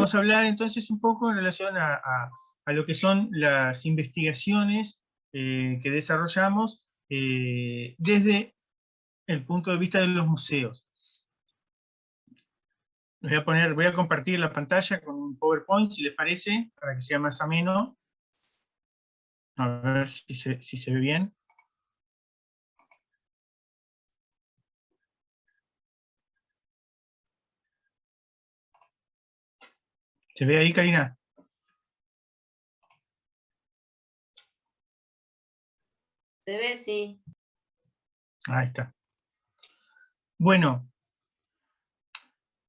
vamos a hablar entonces un poco en relación a lo que son las investigaciones que desarrollamos desde el punto de vista de los museos. Voy a compartir la pantalla con un PowerPoint, si les parece, para que sea más ameno. A ver si se ve bien. ¿Se ve ahí, Karina? Se ve, sí. Ahí está. Bueno,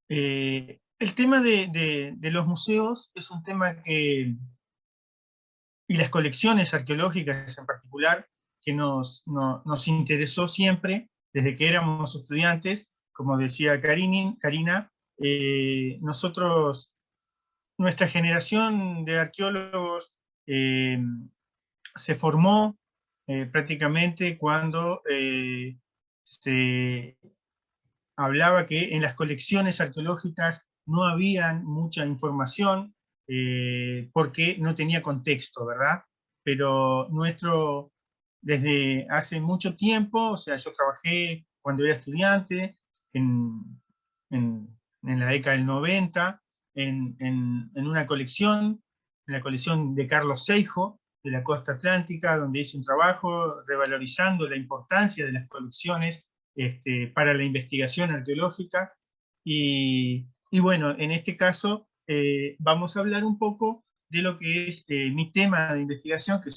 el tema de los museos es un tema que, y las colecciones arqueológicas en particular, que nos interesó siempre, desde que éramos estudiantes, como decía Karina, nuestra generación de arqueólogos se formó prácticamente cuando se hablaba que en las colecciones arqueológicas no había mucha información porque no tenía contexto, ¿verdad? Pero desde hace mucho tiempo, o sea, yo trabajé cuando era estudiante, en, en la década del 90, en una colección, en la colección de Carlos Seijo, de la costa atlántica, donde hice un trabajo revalorizando la importancia de las colecciones para la investigación arqueológica. Y bueno, en este caso vamos a hablar un poco de lo que es mi tema de investigación, que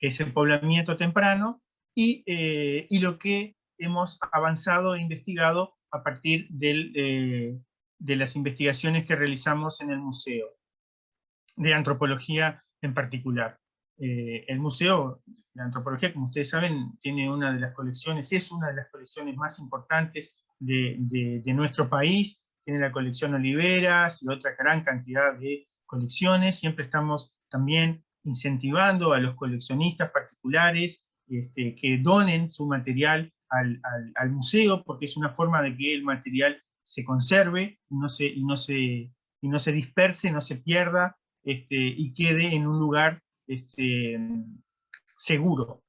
es el poblamiento temprano, y lo que hemos avanzado e investigado a partir de las investigaciones que realizamos en el museo, de antropología en particular. El Museo de Antropología, como ustedes saben, tiene una de las colecciones, es una de las colecciones más importantes de nuestro país, tiene la colección Oliveras y otra gran cantidad de colecciones. Siempre estamos también incentivando a los coleccionistas particulares que donen su material al museo, porque es una forma de que el material se conserve y no se disperse, no se pierda, y quede en un lugar seguro.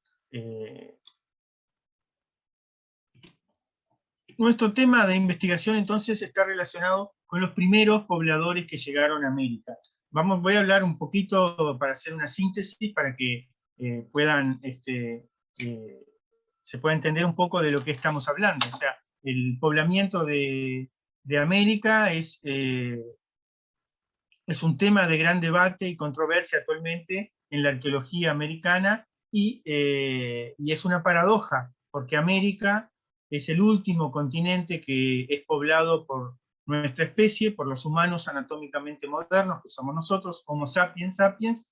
Nuestro tema de investigación entonces está relacionado con los primeros pobladores que llegaron a América. Voy a hablar un poquito para hacer una síntesis para que se pueda entender un poco de lo que estamos hablando. O sea, el poblamiento de América es un tema de gran debate y controversia actualmente en la arqueología americana, y es una paradoja, porque América es el último continente que es poblado por nuestra especie, por los humanos anatómicamente modernos, que somos nosotros, Homo sapiens sapiens,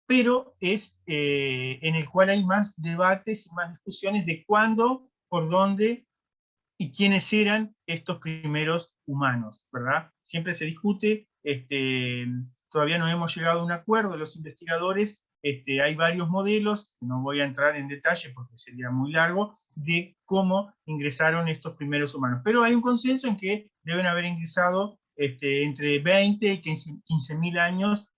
pero es en el cual hay más debates y más discusiones de cuándo, por dónde y quiénes eran estos primeros humanos, ¿verdad? Siempre se discute, todavía no hemos llegado a un acuerdo los investigadores, hay varios modelos, no voy a entrar en detalle porque sería muy largo, de cómo ingresaron estos primeros humanos. Pero hay un consenso en que deben haber ingresado entre 20 y 15.000 años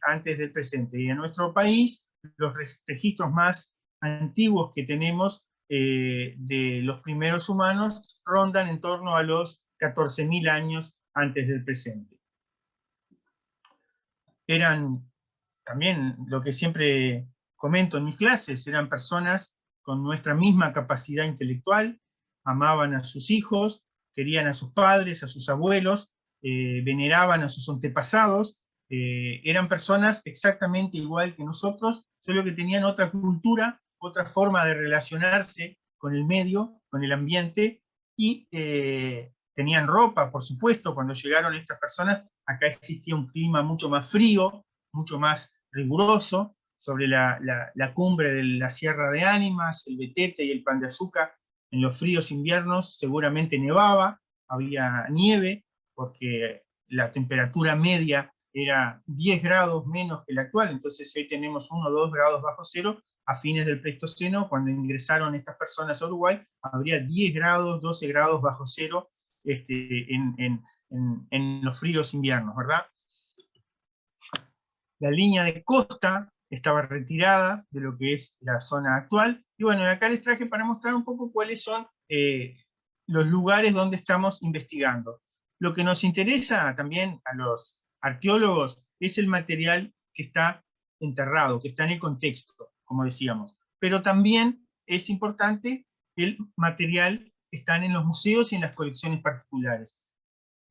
antes del presente. Y en nuestro país, los registros más antiguos que tenemos de los primeros humanos rondan en torno a los 14.000 años antes del presente. Eran también, lo que siempre comento en mis clases, eran personas con nuestra misma capacidad intelectual, amaban a sus hijos, querían a sus padres, a sus abuelos, veneraban a sus antepasados, eran personas exactamente igual que nosotros, solo que tenían otra cultura, otra forma de relacionarse con el medio, con el ambiente, y tenían ropa, por supuesto. Cuando llegaron estas personas, acá existía un clima mucho más frío, mucho más riguroso, sobre la cumbre de la Sierra de Ánimas, el Betete y el Pan de Azúcar. En los fríos inviernos seguramente nevaba, había nieve, porque la temperatura media era 10 grados menos que la actual, entonces hoy tenemos 1 o 2 grados bajo cero. A fines del Pleistoceno, cuando ingresaron estas personas a Uruguay, habría 10 grados, 12 grados bajo cero en en los fríos inviernos, ¿verdad? La línea de costa estaba retirada de lo que es la zona actual, y bueno, acá les traje para mostrar un poco cuáles son los lugares donde estamos investigando. Lo que nos interesa también a los arqueólogos es el material que está enterrado, que está en el contexto, como decíamos. Pero también es importante el material que está en los museos y en las colecciones particulares.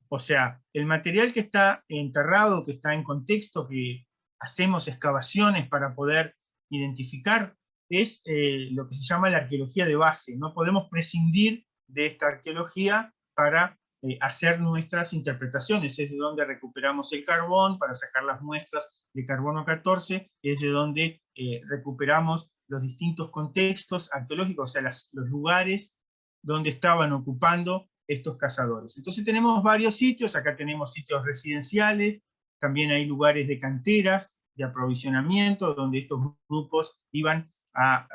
O sea, el material que está enterrado, que está en contexto, que hacemos excavaciones para poder identificar, es lo que se llama la arqueología de base. No podemos prescindir de esta arqueología para hacer nuestras interpretaciones. Es de donde recuperamos el carbón para sacar las muestras de carbono 14, es de donde recuperamos los distintos contextos arqueológicos, o sea, los lugares donde estaban ocupando estos cazadores. Entonces tenemos varios sitios, acá tenemos sitios residenciales, también hay lugares de canteras, de aprovisionamiento, donde estos grupos iban a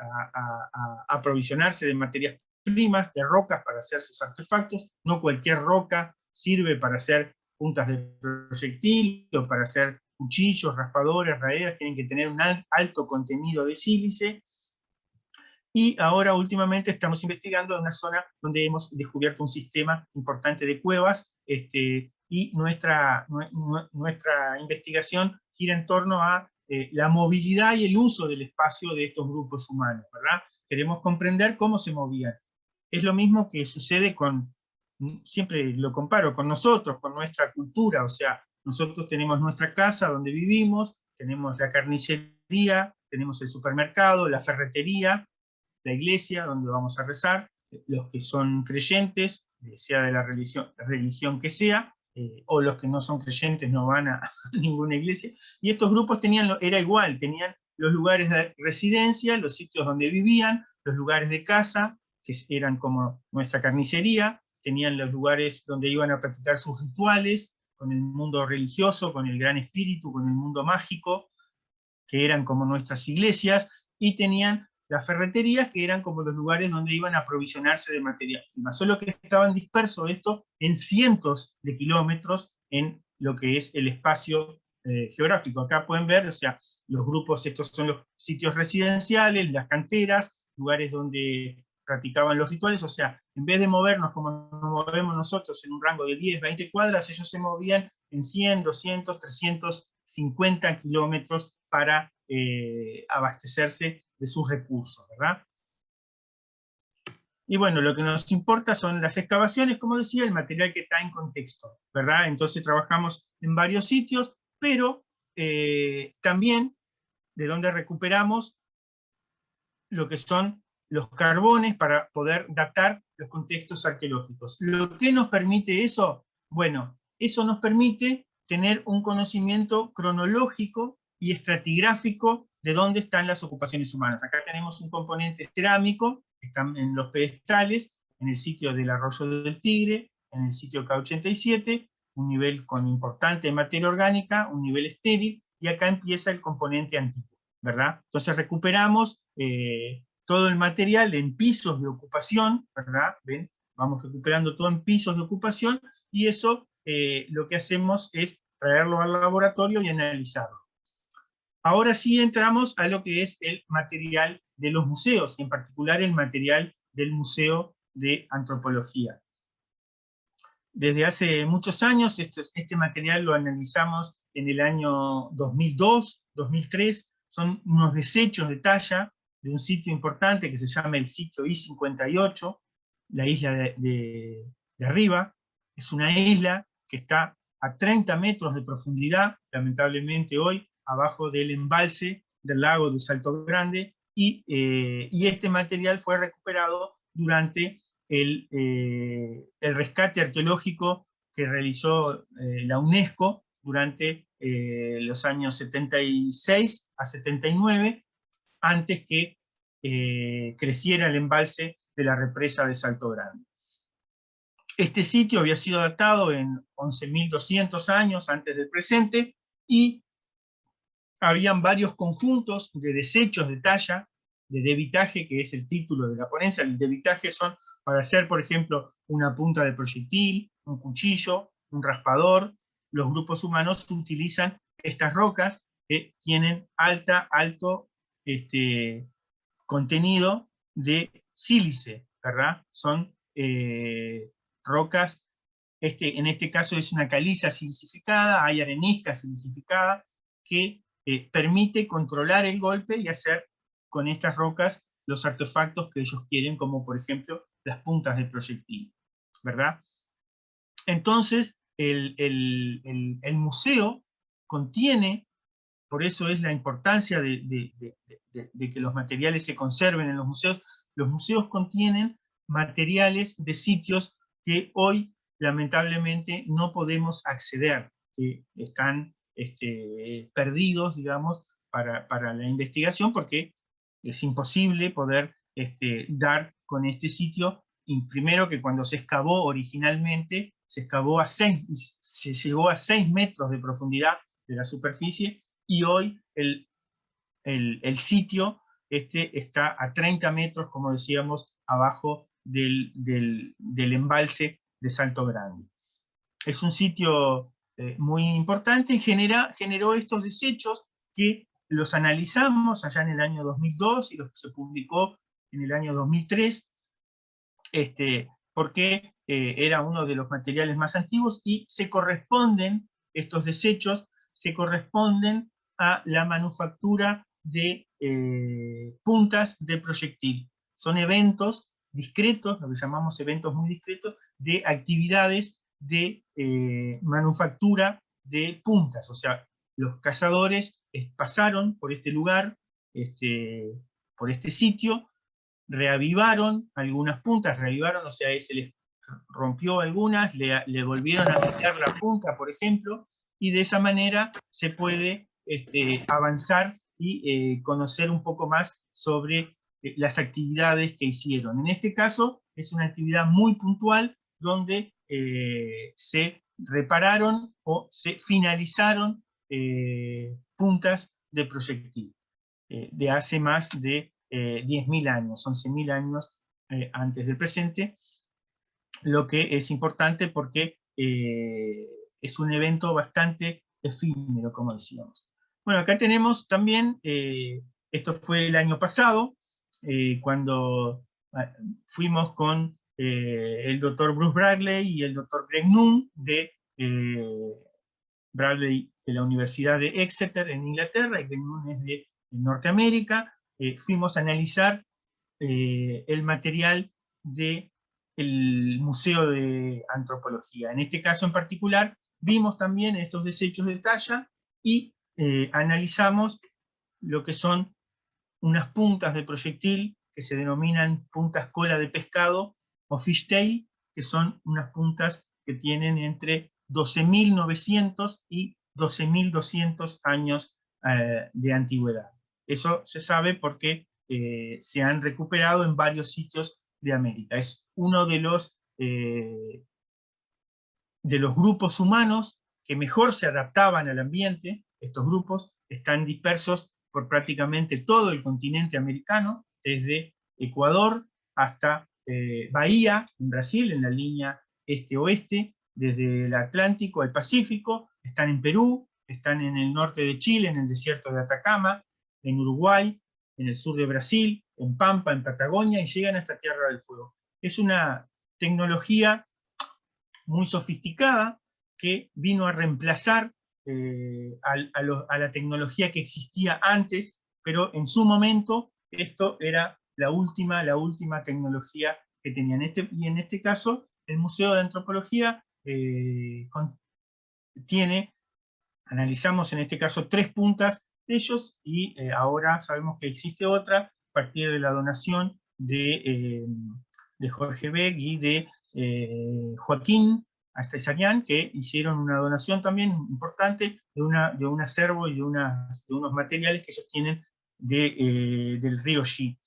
aprovisionarse de materias primas, de rocas para hacer sus artefactos. No cualquier roca sirve para hacer puntas de proyectil o para hacer cuchillos, raspadores, raderas, tienen que tener un alto contenido de sílice. Y ahora últimamente estamos investigando en una zona donde hemos descubierto un sistema importante de cuevas, y nuestra investigación gira en torno a la movilidad y el uso del espacio de estos grupos humanos, ¿verdad? Queremos comprender cómo se movían. Es lo mismo que sucede con, siempre lo comparo con nosotros, con nuestra cultura, o sea, nosotros tenemos nuestra casa donde vivimos, tenemos la carnicería, tenemos el supermercado, la ferretería, la iglesia donde vamos a rezar, los que son creyentes, sea de la religión que sea, o los que no son creyentes no van a ninguna iglesia, y estos grupos era igual, tenían los lugares de residencia, los sitios donde vivían, los lugares de casa, que eran como nuestra carnicería, tenían los lugares donde iban a practicar sus rituales, con el mundo religioso, con el gran espíritu, con el mundo mágico, que eran como nuestras iglesias, y tenían las ferreterías, que eran como los lugares donde iban a aprovisionarse de materias primas, solo que estaban dispersos esto en cientos de kilómetros en lo que es el espacio geográfico. Acá pueden ver, o sea, los grupos, estos son los sitios residenciales, las canteras, lugares donde practicaban los rituales, o sea, en vez de movernos como nos movemos nosotros en un rango de 10, 20 cuadras, ellos se movían en 100, 200, 350 kilómetros para abastecerse de sus recursos, ¿verdad? Y bueno, lo que nos importa son las excavaciones, como decía, el material que está en contexto, ¿verdad? Entonces trabajamos en varios sitios, pero también de donde recuperamos lo que son los carbones para poder datar los contextos arqueológicos. ¿Lo que nos permite eso? Bueno, eso nos permite tener un conocimiento cronológico y estratigráfico de dónde están las ocupaciones humanas. Acá tenemos un componente cerámico, que están en los pedestales, en el sitio del Arroyo del Tigre, en el sitio K87, un nivel con importante materia orgánica, un nivel estéril, y acá empieza el componente antiguo, ¿verdad? Entonces recuperamos todo el material en pisos de ocupación, ¿verdad? ¿Ven? Vamos recuperando todo en pisos de ocupación, y eso lo que hacemos es traerlo al laboratorio y analizarlo. Ahora sí entramos a lo que es el material de los museos, en particular el material del Museo de Antropología. Desde hace muchos años este material lo analizamos en el año 2002, 2003, son unos desechos de talla de un sitio importante que se llama el sitio I-58, la isla de arriba. Es una isla que está a 30 metros de profundidad, lamentablemente hoy, abajo del embalse del lago de Salto Grande, y este material fue recuperado durante el rescate arqueológico que realizó la UNESCO durante los años 76 a 79, antes que creciera el embalse de la represa de Salto Grande. Este sitio había sido datado en 11.200 años antes del presente, y habían varios conjuntos de desechos de talla, de debitaje, que es el título de la ponencia. El debitaje son para hacer, por ejemplo, una punta de proyectil, un cuchillo, un raspador, los grupos humanos utilizan estas rocas que tienen alto contenido de sílice, ¿verdad? Son rocas, en este caso es una caliza silicificada, hay arenisca silicificada, que permite controlar el golpe y hacer con estas rocas los artefactos que ellos quieren, como por ejemplo las puntas del proyectil, ¿verdad? Entonces, el museo contiene, por eso es la importancia de que los materiales se conserven en los museos contienen materiales de sitios que hoy lamentablemente no podemos acceder, que están perdidos, digamos, para la investigación, porque es imposible poder dar con este sitio, y primero que cuando se excavó originalmente, se llegó a 6 metros de profundidad de la superficie, y hoy el sitio está a 30 metros, como decíamos, abajo del embalse de Salto Grande. Es un sitio muy importante y generó estos desechos que los analizamos allá en el año 2002 y se publicó en el año 2003, porque era uno de los materiales más antiguos y estos desechos se corresponden a la manufactura de puntas de proyectil. Son eventos discretos, lo que llamamos eventos muy discretos, de actividades de manufactura de puntas. O sea, los cazadores pasaron por este lugar, por este sitio, reavivaron algunas puntas, o sea, se les rompió algunas, le volvieron a meter la punta, por ejemplo, y de esa manera se puede avanzar y conocer un poco más sobre las actividades que hicieron. En este caso es una actividad muy puntual donde se repararon o se finalizaron puntas de proyectil de hace más de 10.000 años, 11.000 años antes del presente, lo que es importante porque es un evento bastante efímero, como decíamos. Bueno, acá tenemos también, esto fue el año pasado, cuando fuimos con el doctor Bruce Bradley y el doctor Greg Nunn de Bradley de la Universidad de Exeter en Inglaterra, y Greg Nunn es de Norteamérica. Fuimos a analizar el material del Museo de Antropología. En este caso en particular, vimos también estos desechos de talla y analizamos lo que son unas puntas de proyectil que se denominan puntas cola de pescado o fishtail, que son unas puntas que tienen entre 12.900 y 12.200 años de antigüedad. Eso se sabe porque se han recuperado en varios sitios de América. Es uno de los grupos humanos que mejor se adaptaban al ambiente. Estos grupos están dispersos por prácticamente todo el continente americano, desde Ecuador hasta Bahía, en Brasil, en la línea este-oeste, desde el Atlántico al Pacífico, están en Perú, están en el norte de Chile, en el desierto de Atacama, en Uruguay, en el sur de Brasil, en Pampa, en Patagonia, y llegan hasta Tierra del Fuego. Es una tecnología muy sofisticada que vino a reemplazar a la tecnología que existía antes, pero en su momento esto era la última tecnología que tenían. Y en este caso, el Museo de Antropología analizamos en este caso 3 puntas de ellos, y ahora sabemos que existe otra a partir de la donación de Jorge Beck y de Joaquín Astezarian, que hicieron una donación también importante de un acervo y de unos materiales que ellos tienen del río Xi.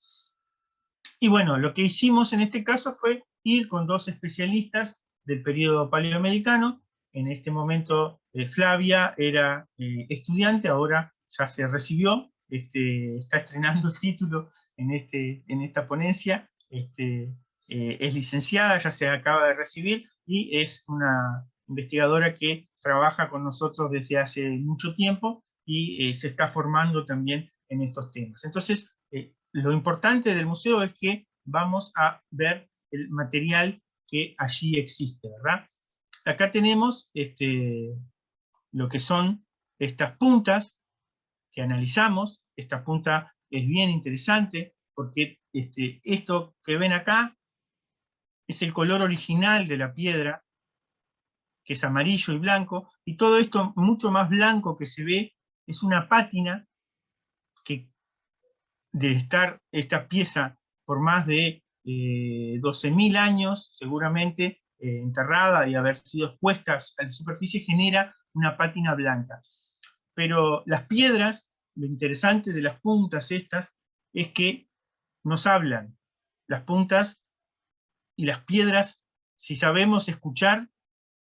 Y bueno, lo que hicimos en este caso fue ir con 2 especialistas del periodo paleoamericano. En este momento Flavia era estudiante, ahora ya se recibió, está estrenando el título en esta ponencia, es licenciada, ya se acaba de recibir, y es una investigadora que trabaja con nosotros desde hace mucho tiempo y se está formando también en estos temas. Entonces, lo importante del museo es que vamos a ver el material que allí existe, ¿verdad? Acá tenemos lo que son estas puntas que analizamos. Esta punta es bien interesante porque esto que ven acá es el color original de la piedra, que es amarillo y blanco, y todo esto mucho más blanco que se ve es una pátina que, de estar esta pieza por más de 12.000 años, seguramente enterrada y haber sido expuesta a la superficie, genera una pátina blanca. Pero las piedras, lo interesante de las puntas estas, es que nos hablan. Las puntas y las piedras, si sabemos escuchar,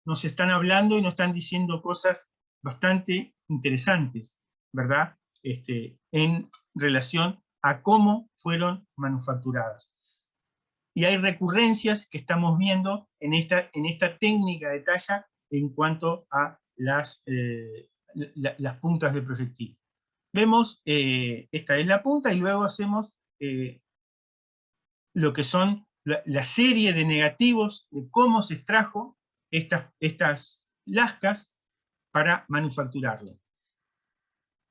nos están hablando y nos están diciendo cosas bastante interesantes, ¿verdad? En relación a cómo fueron manufacturadas. Y hay recurrencias que estamos viendo en esta técnica de talla en cuanto a las puntas de proyectil. Vemos, esta es la punta, y luego hacemos lo que son la serie de negativos de cómo se extrajo estas lascas para manufacturarlo.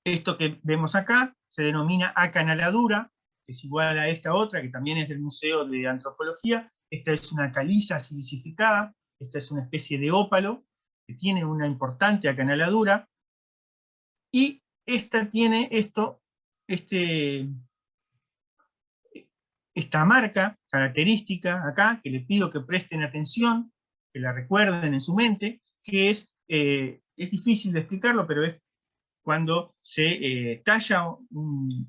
Esto que vemos acá se denomina acanaladura, que es igual a esta otra, que también es del Museo de Antropología. Esta es una caliza silicificada, esta es una especie de ópalo, que tiene una importante acanaladura, y esta tiene esta marca característica acá, que les pido que presten atención, que la recuerden en su mente, que es difícil de explicarlo, pero es cuando se talla un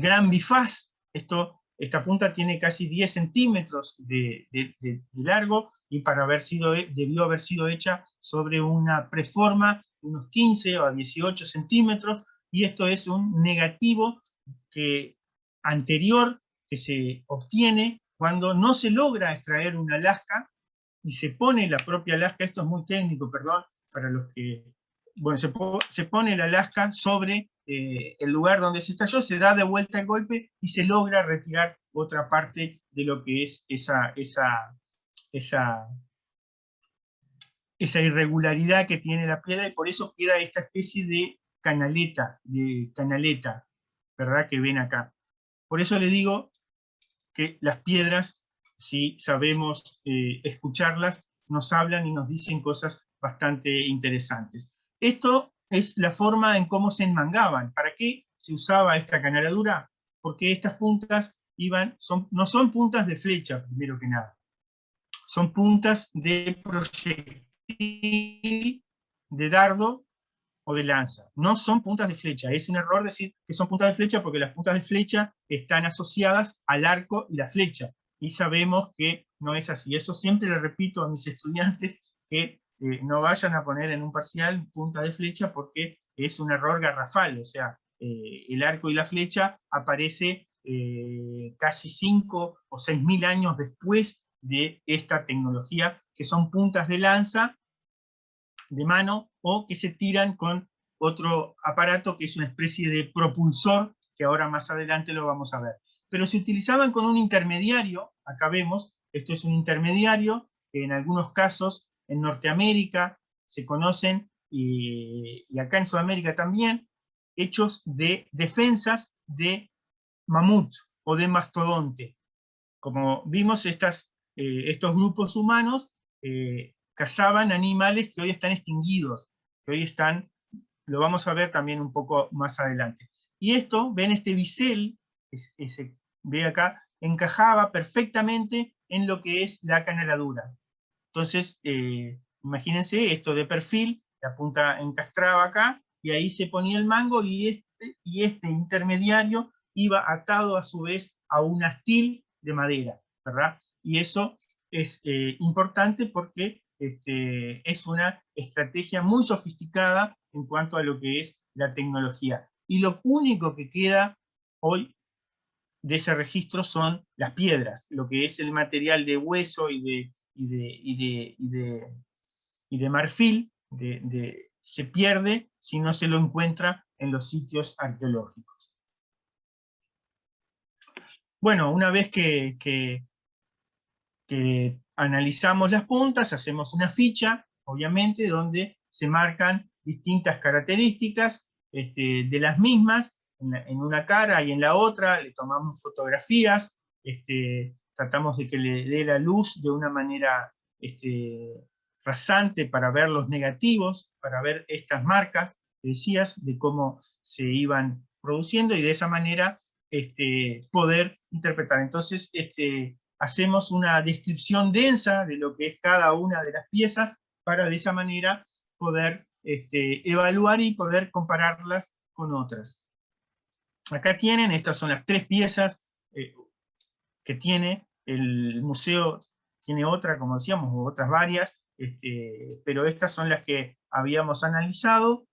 gran bifaz. Esta punta tiene casi 10 centímetros de largo, y debió haber sido hecha sobre una preforma de unos 15 o 18 centímetros, y esto es un negativo anterior que se obtiene cuando no se logra extraer una lasca y se pone la propia lasca. Esto es muy técnico, perdón, para los que... Bueno, se pone la lasca sobre el lugar donde se estalló, se da de vuelta el golpe y se logra retirar otra parte de lo que es esa irregularidad que tiene la piedra, y por eso queda esta especie de canaleta, ¿verdad? Que ven acá. Por eso le digo que las piedras, si sabemos escucharlas, nos hablan y nos dicen cosas bastante interesantes. Esto es la forma en cómo se enmangaban. ¿Para qué se usaba esta canaladura? Porque estas puntas no son puntas de flecha, primero que nada. Son puntas de proyectil, de dardo o de lanza. No son puntas de flecha. Es un error decir que son puntas de flecha, porque las puntas de flecha están asociadas al arco y la flecha, y sabemos que no es así. Eso siempre le repito a mis estudiantes, que no vayan a poner en un parcial punta de flecha, porque es un error garrafal. O sea, el arco y la flecha aparece casi 5 o 6.000 años después de esta tecnología, que son puntas de lanza de mano, o que se tiran con otro aparato que es una especie de propulsor, que ahora más adelante lo vamos a ver. Pero se utilizaban con un intermediario. Acá vemos, esto es un intermediario, que en algunos casos en Norteamérica se conocen, y acá en Sudamérica también, hechos de defensas de mamut o de mastodonte. Como vimos, estos grupos humanos cazaban animales que hoy están extinguidos, que hoy están, lo vamos a ver también un poco más adelante. Y esto, ven este bisel, que se ve acá, encajaba perfectamente en lo que es la canaladura. Entonces, imagínense esto de perfil, la punta encastraba acá, y ahí se ponía el mango, y este intermediario iba atado a su vez a un astil de madera, ¿verdad? Y eso es importante porque es una estrategia muy sofisticada en cuanto a lo que es la tecnología. Y lo único que queda hoy de ese registro son las piedras, lo que es el material de hueso y y de marfil se pierde si no se lo encuentra en los sitios arqueológicos. Bueno, una vez que analizamos las puntas, hacemos una ficha, obviamente, donde se marcan distintas características de las mismas, en una cara y en la otra, le tomamos fotografías, tratamos de que le dé la luz de una manera rasante para ver los negativos, para ver estas marcas, decías, de cómo se iban produciendo, y de esa manera poder interpretar. Entonces, hacemos una descripción densa de lo que es cada una de las piezas, para de esa manera poder evaluar y poder compararlas con otras. Acá tienen, estas son las 3 piezas que tiene el museo. Tiene otra, como decíamos, o otras varias, pero estas son las que habíamos analizado,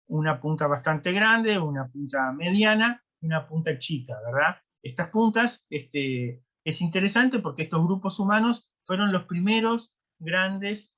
una punta bastante grande, una punta mediana y una punta chica, ¿verdad? Estas puntas, es interesante porque estos grupos humanos fueron los primeros grandes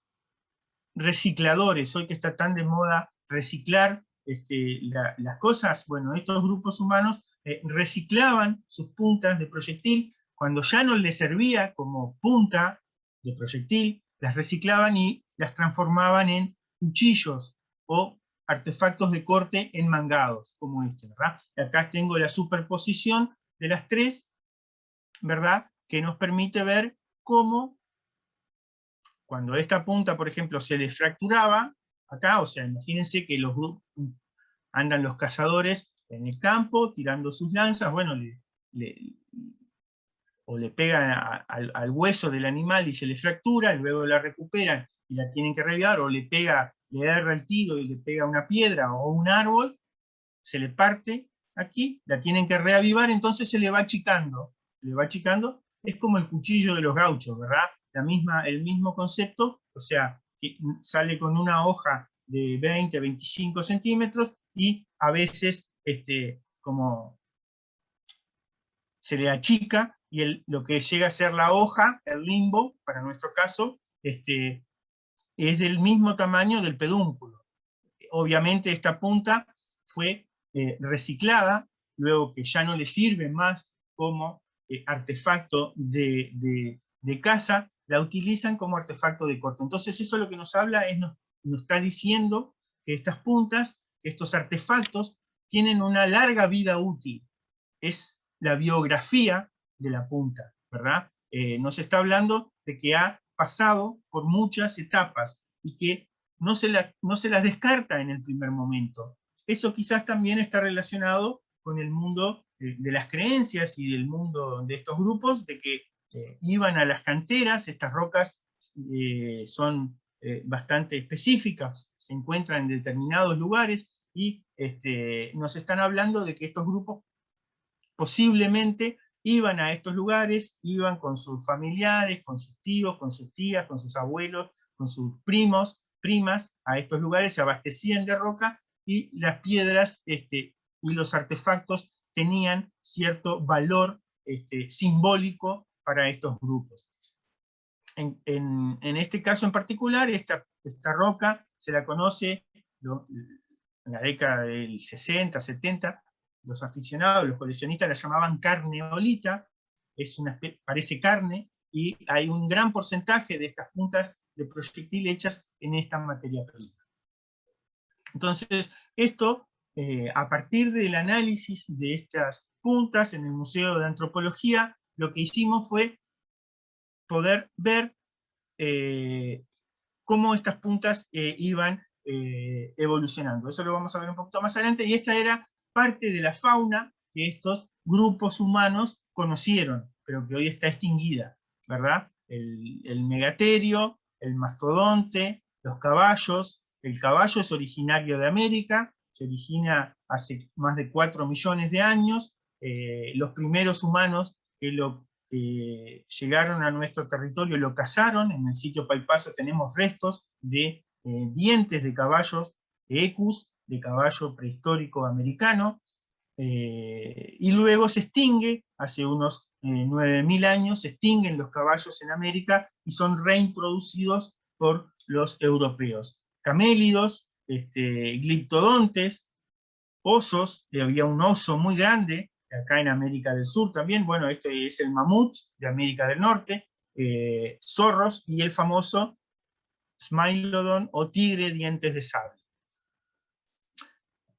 recicladores. Hoy que está tan de moda reciclar las cosas, bueno, estos grupos humanos reciclaban sus puntas de proyectil. Cuando ya no les servía como punta de proyectil, las reciclaban y las transformaban en cuchillos o artefactos de corte enmangados, como este, ¿verdad? Y acá tengo la superposición de las 3, ¿verdad? Que nos permite ver cómo, cuando esta punta, por ejemplo, se les fracturaba, acá, o sea, imagínense que andan los cazadores en el campo, tirando sus lanzas, bueno, o le pegan al hueso del animal y se le fractura, y luego la recuperan y la tienen que revivar, o le erra el tiro y le pega una piedra o un árbol, se le parte aquí, la tienen que reavivar, entonces se le va achicando, es como el cuchillo de los gauchos, ¿verdad? El mismo concepto, o sea, que sale con una hoja de 20, 25 centímetros, y a veces como se le achica, y lo que llega a ser la hoja, el limbo, para nuestro caso, es del mismo tamaño del pedúnculo. Obviamente esta punta fue reciclada, luego que ya no le sirve más como artefacto de caza, la utilizan como artefacto de corte. Entonces eso lo que nos habla es, nos está diciendo que estas puntas, que estos artefactos, tienen una larga vida útil. Es la biografía de la punta, ¿verdad? Nos está hablando de que ha pasado por muchas etapas y que no se las descarta en el primer momento. Eso quizás también está relacionado con el mundo de las creencias y del mundo de estos grupos, de que iban a las canteras. Estas rocas son bastante específicas, se encuentran en determinados lugares, y nos están hablando de que estos grupos posiblemente iban a estos lugares, iban con sus familiares, con sus tíos, con sus tías, con sus abuelos, con sus primos, primas, a estos lugares, se abastecían de roca, y las piedras y los artefactos tenían cierto valor simbólico para estos grupos. En este caso en particular, esta roca se la conoce en la década del 60, 70, los aficionados, los coleccionistas la llamaban carneolita, parece carne, y hay un gran porcentaje de estas puntas de proyectil hechas en esta materia prima. Entonces, esto, a partir del análisis de estas puntas en el Museo de Antropología, lo que hicimos fue poder ver cómo estas puntas iban evolucionando. Eso lo vamos a ver un poquito más adelante, y esta era parte de la fauna que estos grupos humanos conocieron, pero que hoy está extinguida, ¿verdad? El megaterio, el mastodonte, los caballos. El caballo es originario de América, se origina hace más de 4 millones de años. Los primeros humanos que llegaron a nuestro territorio lo cazaron. En el sitio Paipaso tenemos restos de dientes de caballos, de ecus, de caballo prehistórico americano, y luego se extingue, hace unos 9.000 años, se extinguen los caballos en América y son reintroducidos por los europeos. Camélidos, gliptodontes, osos, había un oso muy grande, acá en América del Sur también, bueno, este es el mamut de América del Norte, zorros y el famoso Smilodon o tigre dientes de sable.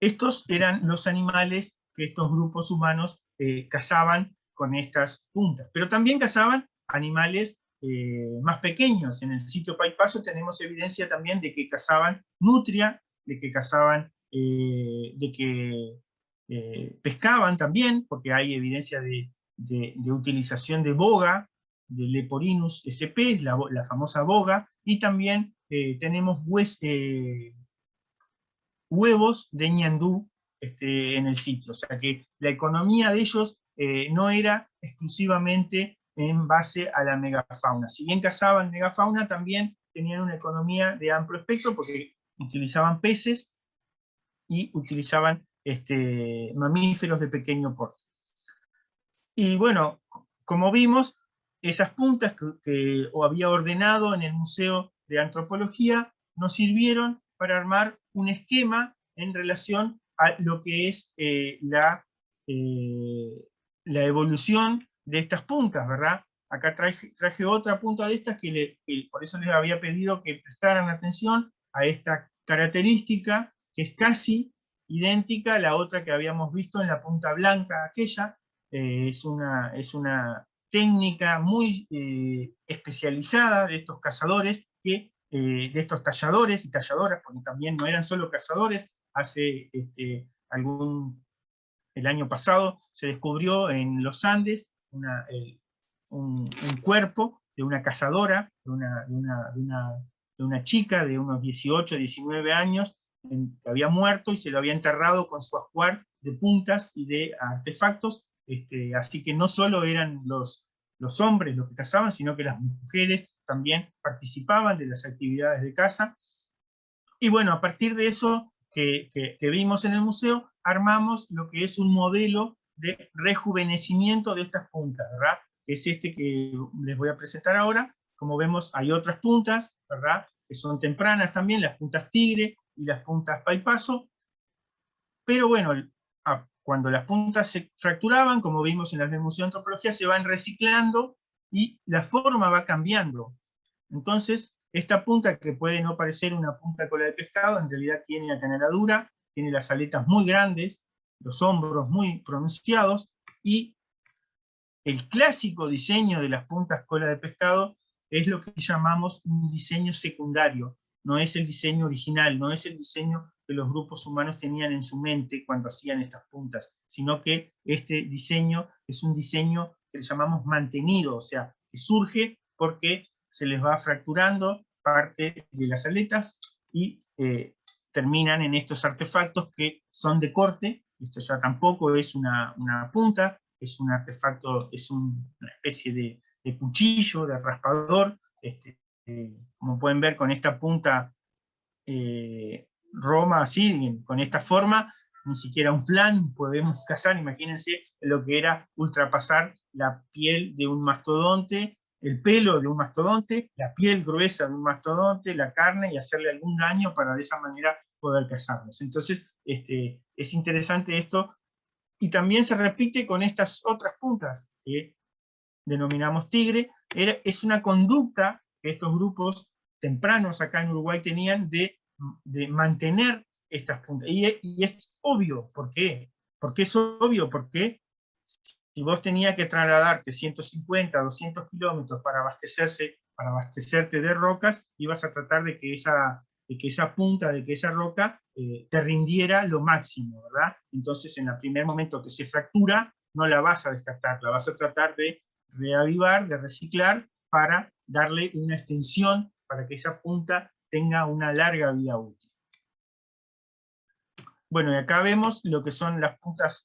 Estos eran los animales que estos grupos humanos cazaban con estas puntas, pero también cazaban animales más pequeños. En el sitio Paipaso tenemos evidencia también de que cazaban nutria, de que cazaban, de que pescaban también, porque hay evidencia de utilización de boga, de Leporinus sp, la famosa boga, y también tenemos huevos de ñandú en el sitio. O sea que la economía de ellos no era exclusivamente en base a la megafauna. Si bien cazaban megafauna, también tenían una economía de amplio espectro porque utilizaban peces y utilizaban mamíferos de pequeño porte. Y bueno, como vimos, esas puntas que había ordenado en el Museo de Antropología nos sirvieron para armar un esquema en relación a lo que es la evolución de estas puntas, ¿verdad? Acá traje otra punta de estas que por eso les había pedido que prestaran atención a esta característica que es casi idéntica a la otra que habíamos visto en la punta blanca aquella. Es una técnica muy especializada de estos cazadores, de estos talladores y talladoras, porque también no eran solo cazadores. Hace el año pasado se descubrió en los Andes un cuerpo de una cazadora, de una chica de unos 18, 19 años, que había muerto y se lo había enterrado con su ajuar de puntas y de artefactos. Así que no solo eran los hombres los que cazaban, sino que las mujeres también participaban de las actividades de caza. Y bueno, a partir de eso que vimos en el museo, armamos lo que es un modelo de rejuvenecimiento de estas puntas, ¿verdad? Que es este que les voy a presentar ahora. Como vemos, hay otras puntas, ¿verdad? Que son tempranas también, las puntas tigre y las puntas paipaso. Pero bueno, cuando las puntas se fracturaban, como vimos en las del Museo de Antropología, se van reciclando y la forma va cambiando. Entonces, esta punta, que puede no parecer una punta de cola de pescado, en realidad tiene la canadura, tiene las aletas muy grandes, los hombros muy pronunciados, y el clásico diseño de las puntas cola de pescado es lo que llamamos un diseño secundario. No es el diseño original, no es el diseño que los grupos humanos tenían en su mente cuando hacían estas puntas, sino que este diseño es un diseño que le llamamos mantenido, o sea, que surge porque se les va fracturando parte de las aletas y terminan en estos artefactos que son de corte. Esto ya tampoco es una punta, es un artefacto, es una especie de cuchillo, de raspador. Como pueden ver, con esta punta Roma, así, con esta forma, ni siquiera un flan podemos cazar. Imagínense lo que era ultrapasar la piel de un mastodonte, el pelo de un mastodonte, la piel gruesa de un mastodonte, la carne, y hacerle algún daño para de esa manera poder cazarlos. Entonces, es interesante esto, y también se repite con estas otras puntas que denominamos tigre. Es una conducta que estos grupos tempranos acá en Uruguay tenían de mantener estas puntas. Y es obvio, ¿por qué? Porque es obvio, porque si vos tenías que trasladarte 150, 200 kilómetros para abastecerte de rocas, ibas a tratar de que esa punta, de que esa roca te rindiera lo máximo, ¿verdad? Entonces, en el primer momento que se fractura, no la vas a descartar, la vas a tratar de reavivar, de reciclar, para darle una extensión, para que esa punta tenga una larga vida útil. Bueno, y acá vemos lo que son las puntas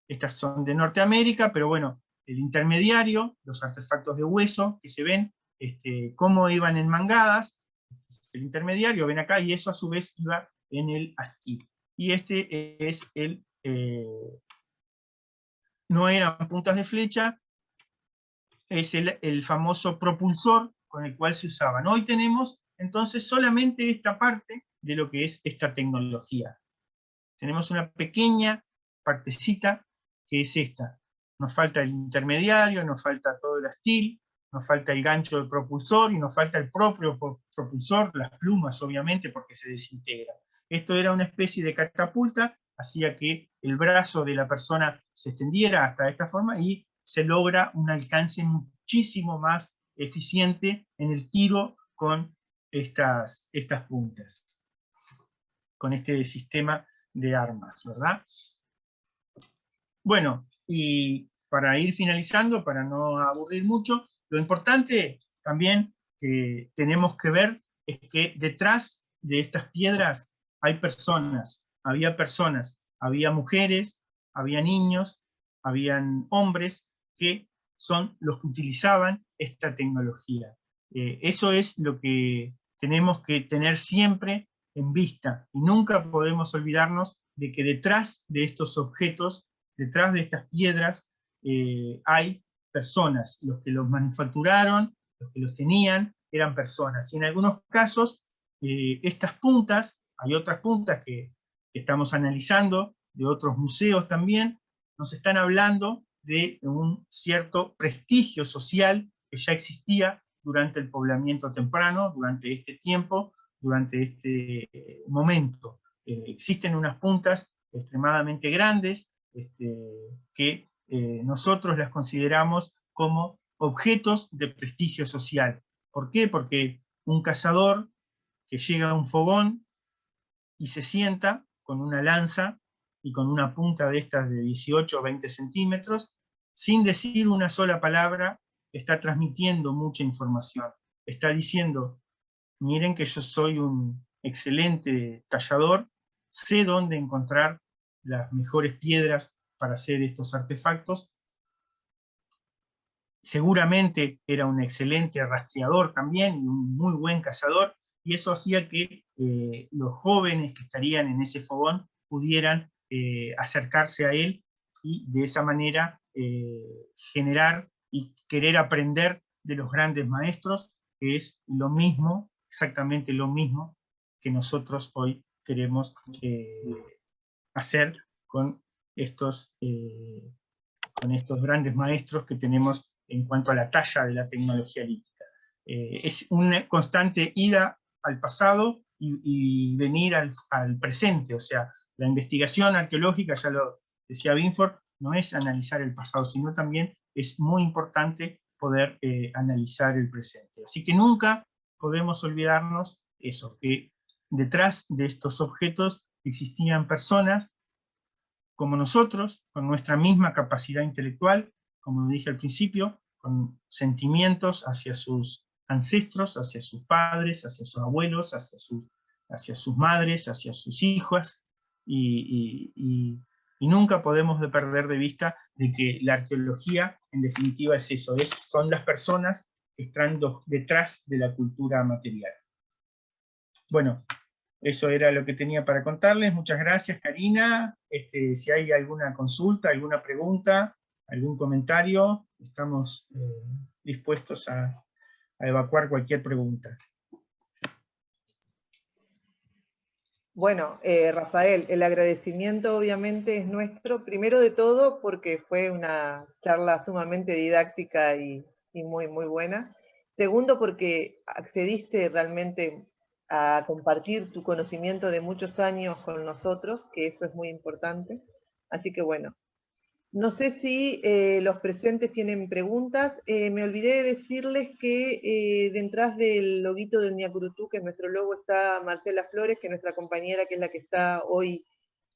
estas son de Norteamérica, pero bueno, el intermediario, los artefactos de hueso que se ven, cómo iban enmangadas, el intermediario, ven acá, y eso a su vez iba en el astil. Y este es no eran puntas de flecha, es el famoso propulsor, con el cual se usaban. Hoy tenemos entonces solamente esta parte de lo que es esta tecnología. Tenemos una pequeña partecita que es esta. Nos falta el intermediario, nos falta todo el astil, nos falta el gancho del propulsor y nos falta el propio propulsor, las plumas obviamente porque se desintegra. Esto era una especie de catapulta, hacía que el brazo de la persona se extendiera hasta esta forma y se logra un alcance muchísimo más eficiente en el tiro con estas puntas, con este sistema de armas, ¿verdad? Bueno, y para ir finalizando, para no aburrir mucho, lo importante también que tenemos que ver es que detrás de estas piedras hay personas, había mujeres, había niños, habían hombres que son los que utilizaban esta tecnología. Eso es lo que tenemos que tener siempre en vista, y nunca podemos olvidarnos de que detrás de estos objetos, detrás de estas piedras, hay personas. Los que los manufacturaron, los que los tenían, eran personas. Y en algunos casos, estas puntas, hay otras puntas que estamos analizando, de otros museos también, nos están hablando de un cierto prestigio social que ya existía durante el poblamiento temprano, durante este tiempo, durante este momento. Existen unas puntas extremadamente grandes, que nosotros las consideramos como objetos de prestigio social. ¿Por qué? Porque un cazador que llega a un fogón y se sienta con una lanza y con una punta de estas de 18 o 20 centímetros, sin decir una sola palabra, está transmitiendo mucha información. Está diciendo, miren que yo soy un excelente tallador, sé dónde encontrar las mejores piedras para hacer estos artefactos. Seguramente era un excelente rastreador también, y un muy buen cazador, y eso hacía que los jóvenes que estarían en ese fogón pudieran acercarse a él, y de esa manera generar y querer aprender de los grandes maestros, que es lo mismo, exactamente lo mismo que nosotros hoy queremos hacer con estos grandes maestros que tenemos en cuanto a la talla de la tecnología lítica. Es una constante ida al pasado y venir al presente. O sea, la investigación arqueológica, ya lo decía Binford, no es analizar el pasado, sino también es muy importante poder analizar el presente. Así que nunca podemos olvidarnos eso, que detrás de estos objetos existían personas como nosotros, con nuestra misma capacidad intelectual, como dije al principio, con sentimientos hacia sus ancestros, hacia sus padres, hacia sus abuelos, hacia sus madres, hacia sus hijas, y nunca podemos perder de vista de que la arqueología, en definitiva, es eso, son las personas que están detrás de la cultura material. Bueno, eso era lo que tenía para contarles. Muchas gracias, Karina. Si hay alguna consulta, alguna pregunta, algún comentario, estamos dispuestos a evacuar cualquier pregunta. Bueno, Rafael, el agradecimiento obviamente es nuestro, primero de todo porque fue una charla sumamente didáctica y muy, muy buena. Segundo, porque accediste realmente a compartir tu conocimiento de muchos años con nosotros, que eso es muy importante. Así que bueno, no sé si los presentes tienen preguntas. Me olvidé de decirles que detrás del loguito del Ñacurutú, que es nuestro logo, está Marcela Flores, que es nuestra compañera, que es la que está hoy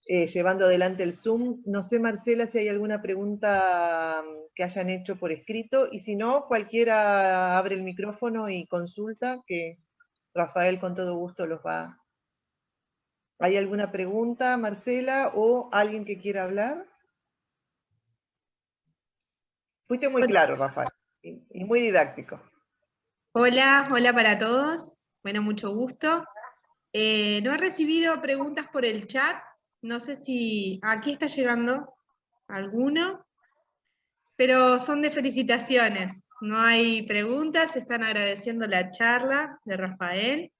llevando adelante el Zoom. No sé, Marcela, si hay alguna pregunta que hayan hecho por escrito, y si no, cualquiera abre el micrófono y consulta, que Rafael con todo gusto los va. ¿Hay alguna pregunta, Marcela, o alguien que quiera hablar? Fuiste muy claro, Rafael, y muy didáctico. Hola, hola para todos. Bueno, mucho gusto. No he recibido preguntas por el chat. No sé si aquí está llegando alguno, pero son de felicitaciones. No hay preguntas, están agradeciendo la charla de Rafael.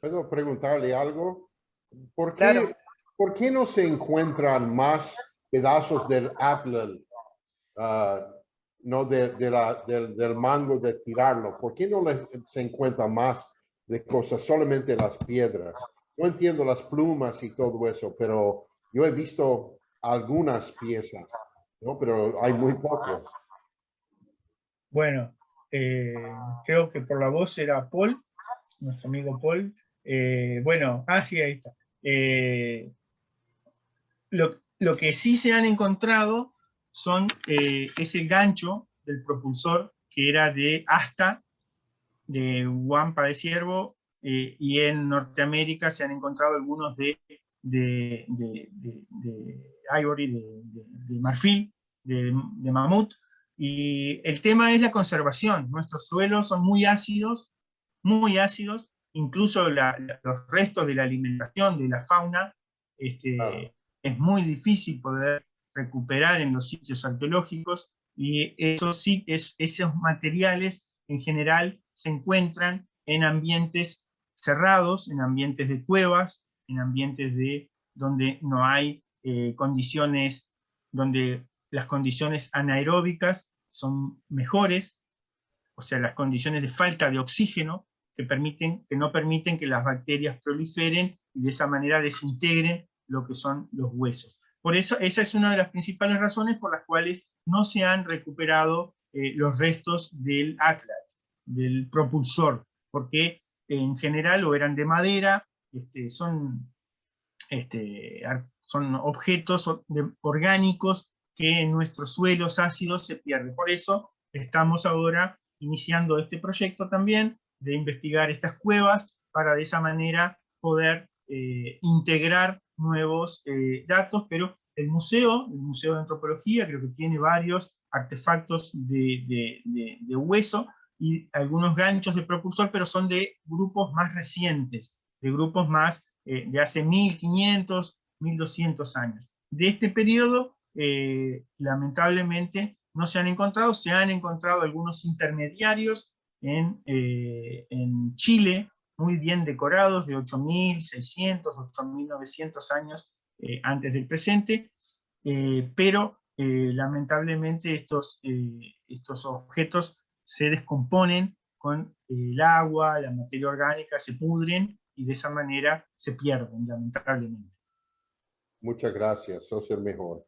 ¿Puedo preguntarle algo? ¿Por Claro. por qué no se encuentran más pedazos del Atlas, no del mango de tirarlo? ¿Por qué no se encuentra más de cosas, solamente las piedras? No entiendo las plumas y todo eso, pero yo he visto algunas piezas, ¿no? Pero hay muy pocos. Bueno, creo que por la voz era Paul, nuestro amigo Paul. Bueno, sí, ahí está. Lo que sí se han encontrado es el gancho del propulsor, que era de asta, de guampa de ciervo, y en Norteamérica se han encontrado algunos de ivory, de marfil, de mamut. Y el tema es la conservación. Nuestros suelos son muy ácidos, incluso los restos de la alimentación de la fauna, es muy difícil poder recuperar en los sitios arqueológicos, y esos materiales en general se encuentran en ambientes cerrados, en ambientes de cuevas, en ambientes donde no hay condiciones, donde las condiciones anaeróbicas son mejores, o sea, las condiciones de falta de oxígeno que no permiten que las bacterias proliferen y de esa manera desintegren lo que son los huesos. Por eso, esa es una de las principales razones por las cuales no se han recuperado los restos del Atlas, del propulsor, porque en general o eran de madera, son objetos orgánicos que en nuestros suelos ácidos se pierden. Por eso estamos ahora iniciando este proyecto también de investigar estas cuevas para de esa manera poder integrar nuevos datos, pero el museo de Antropología creo que tiene varios artefactos de hueso y algunos ganchos de propulsor, pero son de grupos más recientes, de grupos más de hace 1500, 1200 años. De este periodo, lamentablemente, no se han encontrado algunos intermediarios en Chile, muy bien decorados, de 8600, 8900 años antes del presente, pero lamentablemente estos objetos se descomponen con el agua, la materia orgánica, se pudren y de esa manera se pierden, lamentablemente. Muchas gracias, sos el mejor.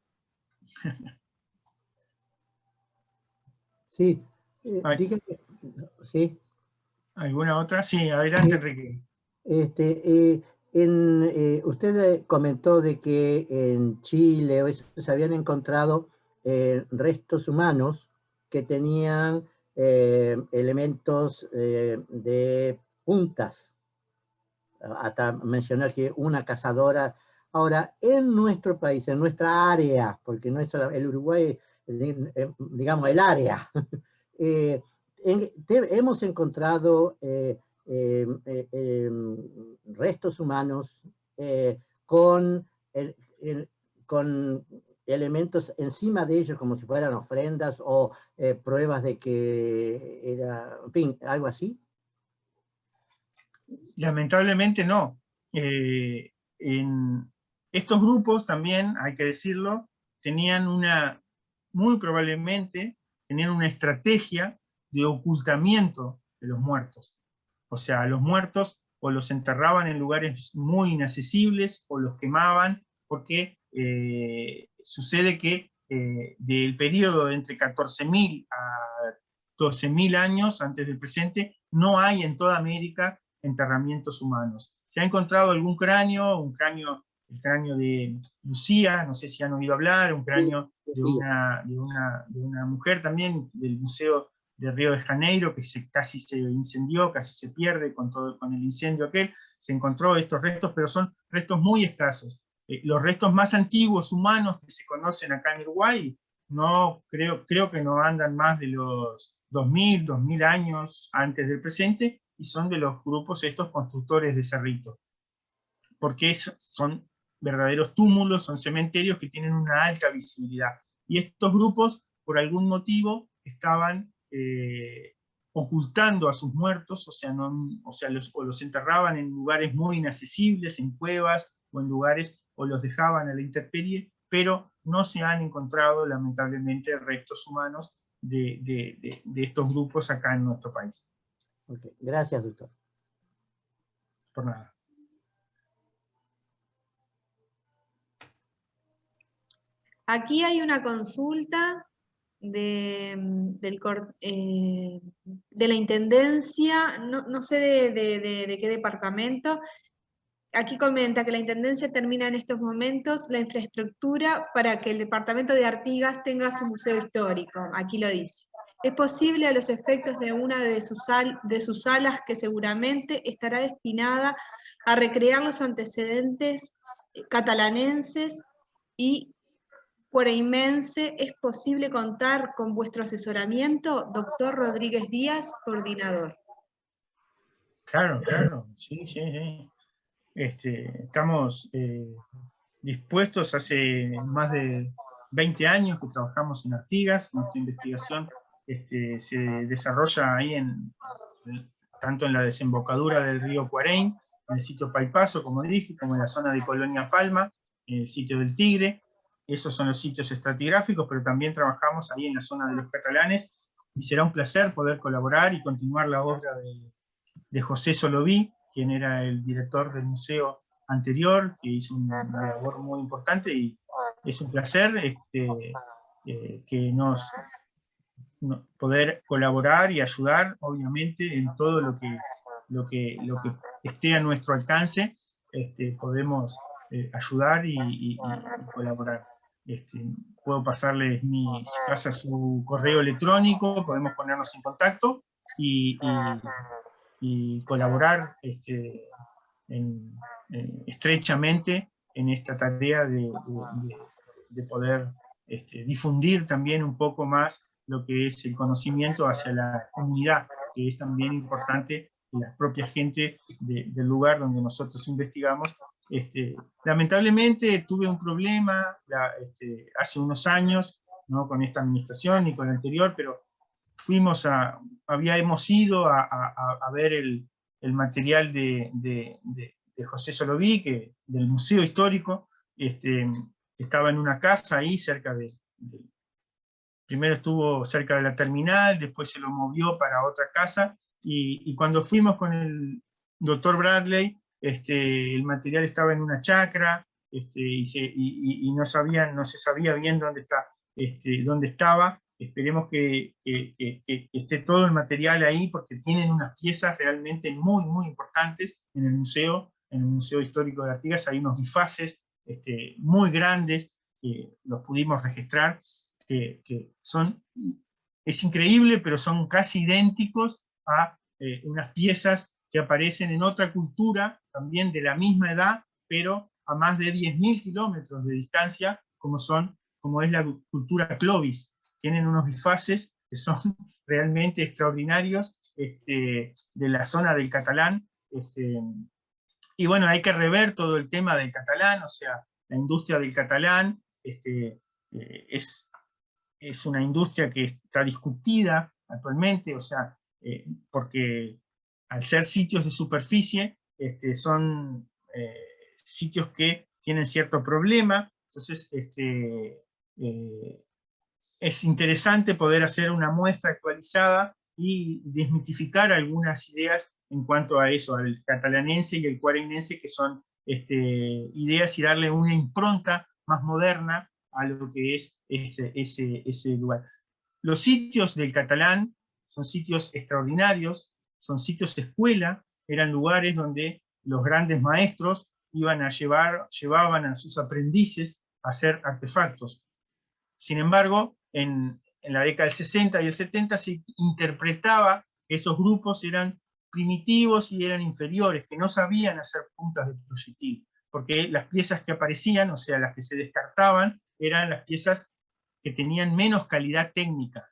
Sí, Ay, dígame, sí. ¿alguna otra? Sí, adelante, Enrique. Usted comentó de que en Chile se habían encontrado restos humanos que tenían elementos de puntas, hasta mencionar que una cazadora. Ahora, en nuestro país, en nuestra área, porque no es el Uruguay, digamos el área, hemos encontrado restos humanos con elementos encima de ellos como si fueran ofrendas o pruebas de que era, en fin, algo así. Lamentablemente no. En estos grupos también, hay que decirlo, muy probablemente tenían una estrategia de ocultamiento de los muertos. O sea, los muertos o los enterraban en lugares muy inaccesibles o los quemaban, porque sucede que del periodo de entre 14.000 a 12.000 años antes del presente, no hay en toda América enterramientos humanos. Se ha encontrado algún cráneo, el cráneo de Lucía, no sé si han oído hablar, un cráneo de una mujer también del Museo de Río de Janeiro, que casi se incendió, casi se pierde con el incendio aquel. Se encontró estos restos, pero son restos muy escasos. Los restos más antiguos humanos que se conocen acá en Uruguay, no, creo que no andan más de los 2000 años antes del presente, y son de los grupos estos constructores de cerritos, porque son verdaderos túmulos, son cementerios que tienen una alta visibilidad. Y estos grupos, por algún motivo, estaban ocultando a sus muertos, o sea, los enterraban en lugares muy inaccesibles, en cuevas o en lugares, o los dejaban a la intemperie, pero no se han encontrado lamentablemente restos humanos de estos grupos acá en nuestro país. Okay. Gracias, doctor. Por nada. Aquí hay una consulta de la Intendencia, no sé de qué departamento. Aquí comenta que la Intendencia termina en estos momentos la infraestructura para que el departamento de Artigas tenga su museo histórico. Aquí lo dice. ¿Es posible a los efectos de una de sus salas que seguramente estará destinada a recrear los antecedentes catalanenses y cuareimense, es posible contar con vuestro asesoramiento? Doctor Rodríguez Díaz, coordinador. Claro, sí. Estamos dispuestos, hace más de 20 años que trabajamos en Artigas. Nuestra investigación se desarrolla ahí tanto en la desembocadura del río Cuareim, en el sitio Paipaso, como dije, como en la zona de Colonia Palma, en el sitio del Tigre. Esos son los sitios estratigráficos, pero también trabajamos ahí en la zona de los catalanes, y será un placer poder colaborar y continuar la obra de José Soloví, quien era el director del museo anterior, que hizo una labor muy importante, y es un placer que poder colaborar y ayudar, obviamente, en todo lo que esté a nuestro alcance. Podemos ayudar y colaborar. Puedo pasarles su correo electrónico, podemos ponernos en contacto y colaborar estrechamente en esta tarea de poder difundir también un poco más lo que es el conocimiento hacia la comunidad, que es también importante, la propia gente del lugar donde nosotros investigamos. Lamentablemente tuve un problema hace unos años, no con esta administración ni con la anterior, pero habíamos ido a ver el material de José Soloví, del Museo Histórico. Estaba en una casa ahí cerca primero estuvo cerca de la terminal, después se lo movió para otra casa, y cuando fuimos con el doctor Bradley, el material estaba en una chacra, y no se sabía bien dónde estaba. Esperemos que esté todo el material ahí, porque tienen unas piezas realmente muy, muy importantes en el Museo Histórico de Artigas. Hay unos bifaces muy grandes que los pudimos registrar, es increíble, pero son casi idénticos a unas piezas que aparecen en otra cultura, también de la misma edad, pero a más de 10.000 kilómetros de distancia, como es la cultura Clovis. Tienen unos bifaces que son realmente extraordinarios, de la zona del catalán. Y bueno, hay que rever todo el tema del catalán, o sea, la industria del catalán es una industria que está discutida actualmente, o sea, porque al ser sitios de superficie, son sitios que tienen cierto problema. Entonces es interesante poder hacer una muestra actualizada y desmitificar algunas ideas en cuanto a eso, al catalanense y al cuareimense, que son ideas, y darle una impronta más moderna a lo que es ese lugar. Los sitios del catalán son sitios extraordinarios, son sitios escuela, eran lugares donde los grandes maestros llevaban a sus aprendices a hacer artefactos. Sin embargo, en la década del 60 y el 70 se interpretaba que esos grupos eran primitivos y eran inferiores, que no sabían hacer puntas de proyectil, porque las piezas que aparecían, o sea, las que se descartaban, eran las piezas que tenían menos calidad técnica.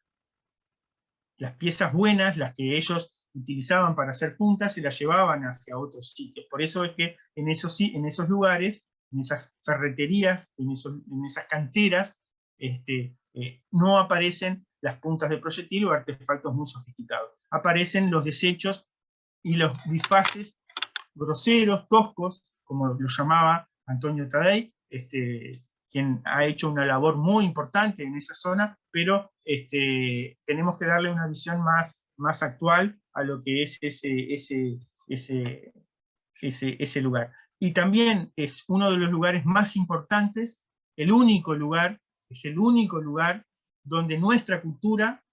Las piezas buenas, las que ellos utilizaban para hacer puntas, se las llevaban hacia otros sitios. Por eso es que en esos lugares, en esas ferreterías, en esas canteras, no aparecen las puntas de proyectil o artefactos muy sofisticados. Aparecen los desechos y los bifaces groseros, toscos, como lo llamaba Antonio Taddei, quien ha hecho una labor muy importante en esa zona, pero tenemos que darle una visión más actual a lo que es ese lugar. Y también es uno de los lugares más importantes, es el único lugar donde nuestra cultura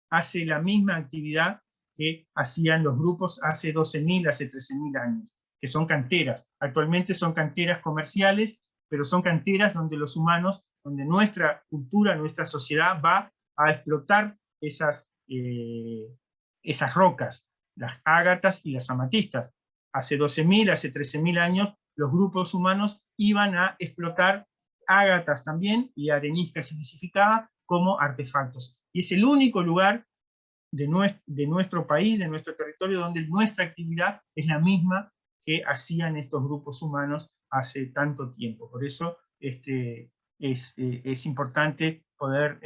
hace la misma actividad que hacían los grupos hace 12.000, hace 13.000 años, que son canteras. Actualmente son canteras comerciales, pero son canteras donde los humanos, donde nuestra cultura, nuestra sociedad va a explotar esas rocas, las ágatas y las amatistas. Hace 12.000, hace 13.000 años, los grupos humanos iban a explotar ágatas también y arenisca silicificada como artefactos. Y es el único lugar de nuestro país, de nuestro territorio, donde nuestra actividad es la misma que hacían estos grupos humanos hace tanto tiempo. Por eso es importante poder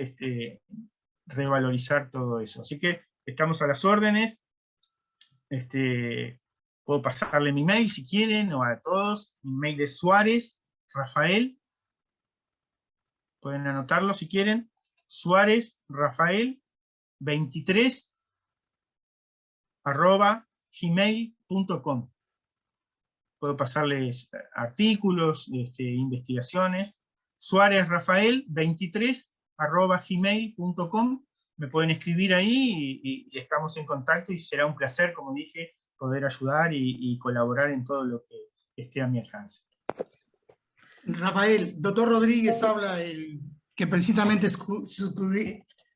revalorizar todo eso. Así que estamos a las órdenes. Puedo pasarle mi mail si quieren, o a todos. Mi mail es Suárez Rafael. Pueden anotarlo si quieren. Suárez Rafael 23 @gmail.com. Puedo pasarles artículos, investigaciones. Suárez Rafael 23 @gmail.com. Me pueden escribir ahí y estamos en contacto, y será un placer, como dije, poder ayudar y colaborar en todo lo que esté a mi alcance. Rafael, doctor Rodríguez habla, que precisamente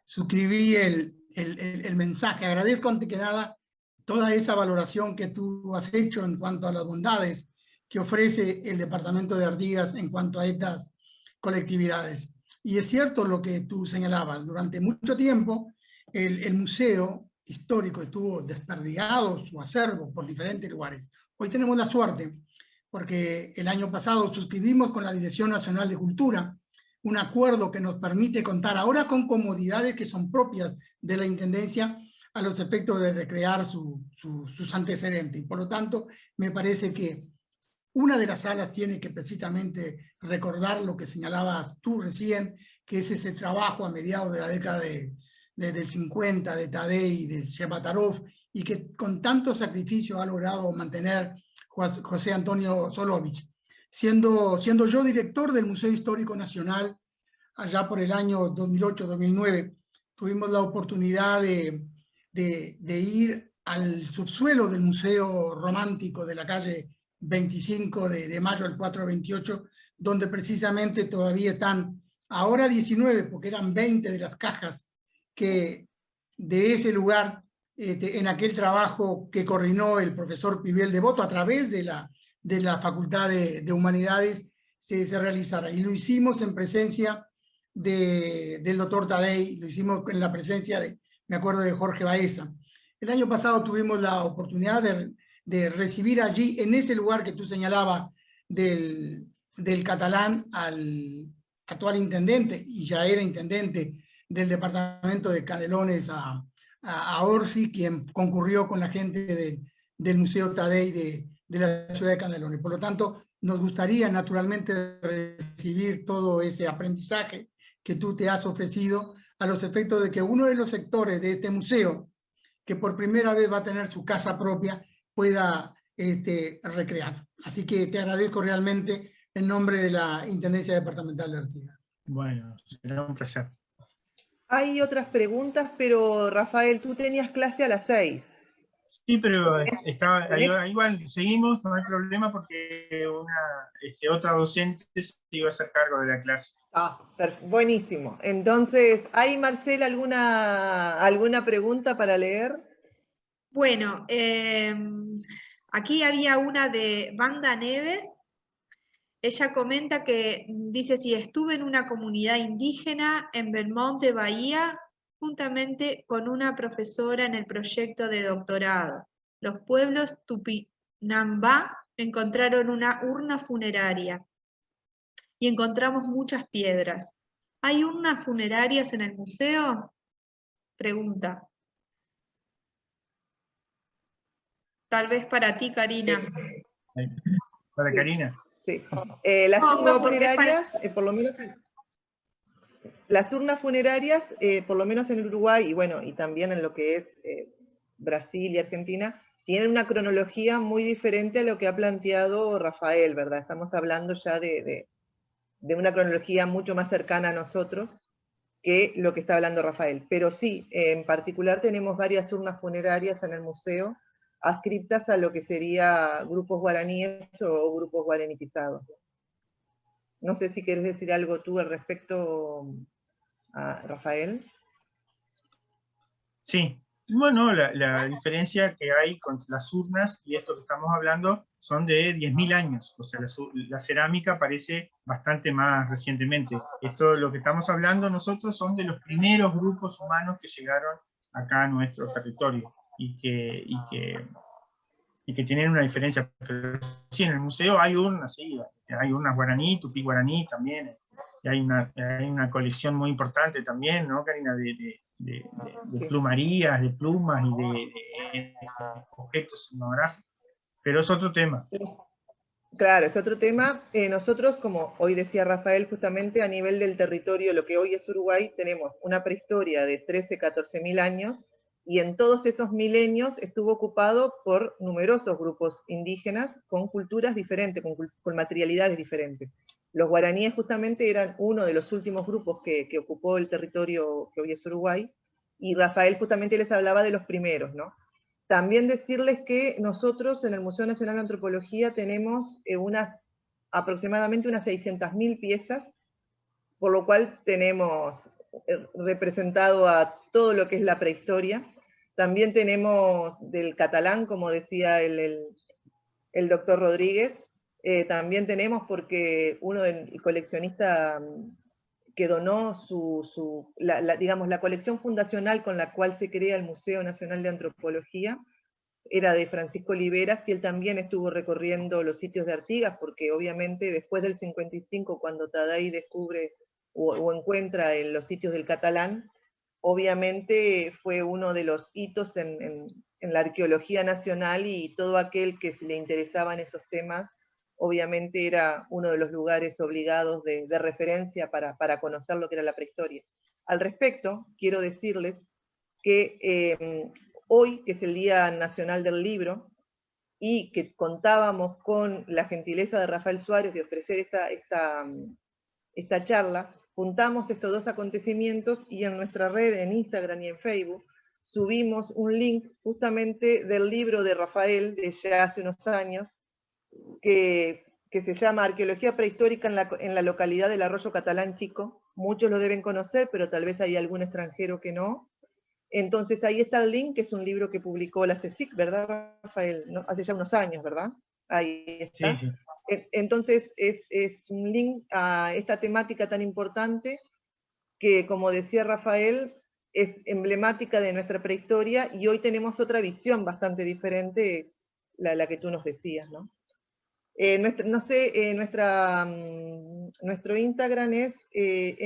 suscribí el mensaje. Agradezco ante que nada toda esa valoración que tú has hecho en cuanto a las bondades que ofrece el departamento de Artigas en cuanto a estas colectividades. Y es cierto lo que tú señalabas, durante mucho tiempo el museo histórico estuvo desperdigado su acervo por diferentes lugares. Hoy tenemos la suerte, porque el año pasado suscribimos con la Dirección Nacional de Cultura un acuerdo que nos permite contar ahora con comodidades que son propias de la Intendencia a los efectos de recrear sus antecedentes. Y por lo tanto, me parece que una de las salas tiene que precisamente recordar lo que señalabas tú recién, que es ese trabajo a mediados de la década del 50 de Taddei y de Shepatarov, y que con tanto sacrificio ha logrado mantener José Antonio Solovich. Siendo yo director del Museo Histórico Nacional, allá por el año 2008-2009, tuvimos la oportunidad de ir al subsuelo del Museo Romántico de la calle 25 de Mayo del 428, donde precisamente todavía están, ahora 19, porque eran 20 de las cajas que de ese lugar, en aquel trabajo que coordinó el profesor Pibiel Devoto a través de la Facultad de Humanidades, se realizara. Y lo hicimos en presencia del doctor Taddei, lo hicimos en la presencia me acuerdo, de Jorge Baeza. El año pasado tuvimos la oportunidad de recibir allí, en ese lugar que tú señalabas, del catalán al actual intendente, y ya era intendente del departamento de Canelones, a Orsi, quien concurrió con la gente del Museo Taddei de la ciudad de Canelones. Por lo tanto, nos gustaría naturalmente recibir todo ese aprendizaje que tú te has ofrecido, a los efectos de que uno de los sectores de este museo, que por primera vez va a tener su casa propia, pueda recrear. Así que te agradezco realmente en nombre de la Intendencia Departamental de Artigas. Bueno, será un placer. Hay otras preguntas, pero Rafael, tú tenías clase a las 6. Sí, pero igual seguimos, no hay problema, porque otra docente se iba a hacer cargo de la clase. Buenísimo. Entonces, ¿hay, Marcela, alguna pregunta para leer? Bueno, aquí había una de Wanda Neves. Ella comenta que, dice, si estuve en una comunidad indígena en Belmonte, Bahía, juntamente con una profesora en el proyecto de doctorado. Los pueblos Tupinambá encontraron una urna funeraria y encontramos muchas piedras. ¿Hay urnas funerarias en el museo? pregunta. Tal vez para ti, Karina. Para Sí. Karina. Sí. Las No, urnas porque es para- funerarias, por lo menos las urnas funerarias, por lo menos en Uruguay, y bueno, y también en lo que es Brasil y Argentina, tienen una cronología muy diferente a lo que ha planteado Rafael, ¿verdad? Estamos hablando ya de una cronología mucho más cercana a nosotros que lo que está hablando Rafael. Pero sí, en particular tenemos varias urnas funerarias en el museo, adscriptas a lo que sería grupos guaraníes o grupos guaranizados. No sé si quieres decir algo tú al respecto, Rafael. Sí, bueno, la diferencia que hay con las urnas y esto que estamos hablando son de 10.000 años, o sea, la cerámica aparece bastante más recientemente. Esto, lo que estamos hablando nosotros, son de los primeros grupos humanos que llegaron acá a nuestro territorio y que tienen una diferencia. Pero sí, en el museo hay urnas, sí, hay urnas guaraní, tupí guaraní también, y hay una colección muy importante también, ¿no, Karina? De Sí. plumarías, de plumas y de objetos etnográficos. Pero es otro tema. Claro, es otro tema. Nosotros, como hoy decía Rafael, justamente a nivel del territorio, lo que hoy es Uruguay, tenemos una prehistoria de 13, 14.000 años, y en todos esos milenios estuvo ocupado por numerosos grupos indígenas con culturas diferentes, con materialidades diferentes. Los guaraníes justamente eran uno de los últimos grupos que ocupó el territorio que hoy es Uruguay, y Rafael justamente les hablaba de los primeros, ¿no? También decirles que nosotros en el Museo Nacional de Antropología tenemos aproximadamente unas 600.000 piezas, por lo cual tenemos representado a todo lo que es la prehistoria. También tenemos del catalán, como decía el doctor Rodríguez, también tenemos porque el coleccionista que donó digamos, la colección fundacional con la cual se crea el Museo Nacional de Antropología, era de Francisco Oliveras, y él también estuvo recorriendo los sitios de Artigas, porque obviamente después del 55, cuando Taday descubre o encuentra en los sitios del catalán, obviamente fue uno de los hitos en la arqueología nacional, y todo aquel que le interesaban esos temas, obviamente era uno de los lugares obligados de referencia para conocer lo que era la prehistoria. Al respecto, quiero decirles que hoy, que es el Día Nacional del Libro, y que contábamos con la gentileza de Rafael Suárez de ofrecer esta charla, juntamos estos dos acontecimientos, y en nuestra red, en Instagram y en Facebook, subimos un link justamente del libro de Rafael de ya hace unos años, que se llama Arqueología Prehistórica en la localidad del Arroyo Catalán Chico. Muchos lo deben conocer, pero tal vez hay algún extranjero que no. Entonces ahí está el link, que es un libro que publicó la CSIC, ¿verdad, Rafael? ¿No? Hace ya unos años, ¿verdad? Ahí está. Sí, sí. Entonces es un link a esta temática tan importante que, como decía Rafael, es emblemática de nuestra prehistoria, y hoy tenemos otra visión bastante diferente, la que tú nos decías, ¿no? Nuestro Instagram es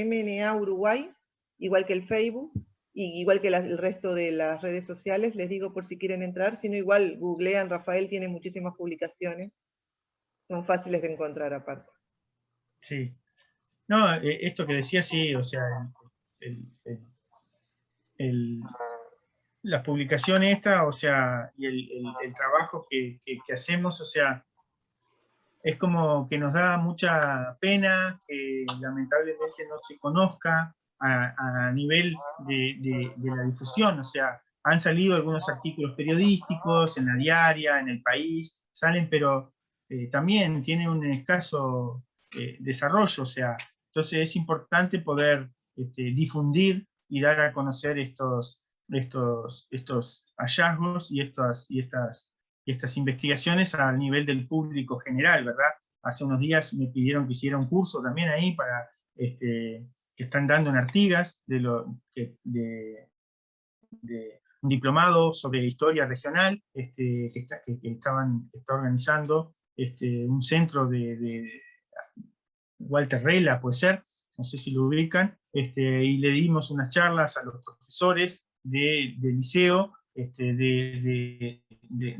MNA Uruguay, igual que el Facebook, y igual que el resto de las redes sociales. Les digo por si quieren entrar, si no, igual googlean, Rafael tiene muchísimas publicaciones, son fáciles de encontrar aparte. Sí. No, esto que decía, sí, o sea, las publicaciones esta, o sea, y el trabajo que hacemos, o sea, es como que nos da mucha pena que lamentablemente no se conozca a nivel de la difusión. O sea, han salido algunos artículos periodísticos en la diaria, en El País, salen, pero también tienen un escaso desarrollo. O sea, entonces es importante poder difundir y dar a conocer estos hallazgos y estas investigaciones al nivel del público general, ¿verdad? Hace unos días me pidieron que hiciera un curso también ahí que están dando en Artigas, de un diplomado sobre historia regional, que está organizando un centro de Walter Rela, puede ser, no sé si lo ubican, y le dimos unas charlas a los profesores del liceo de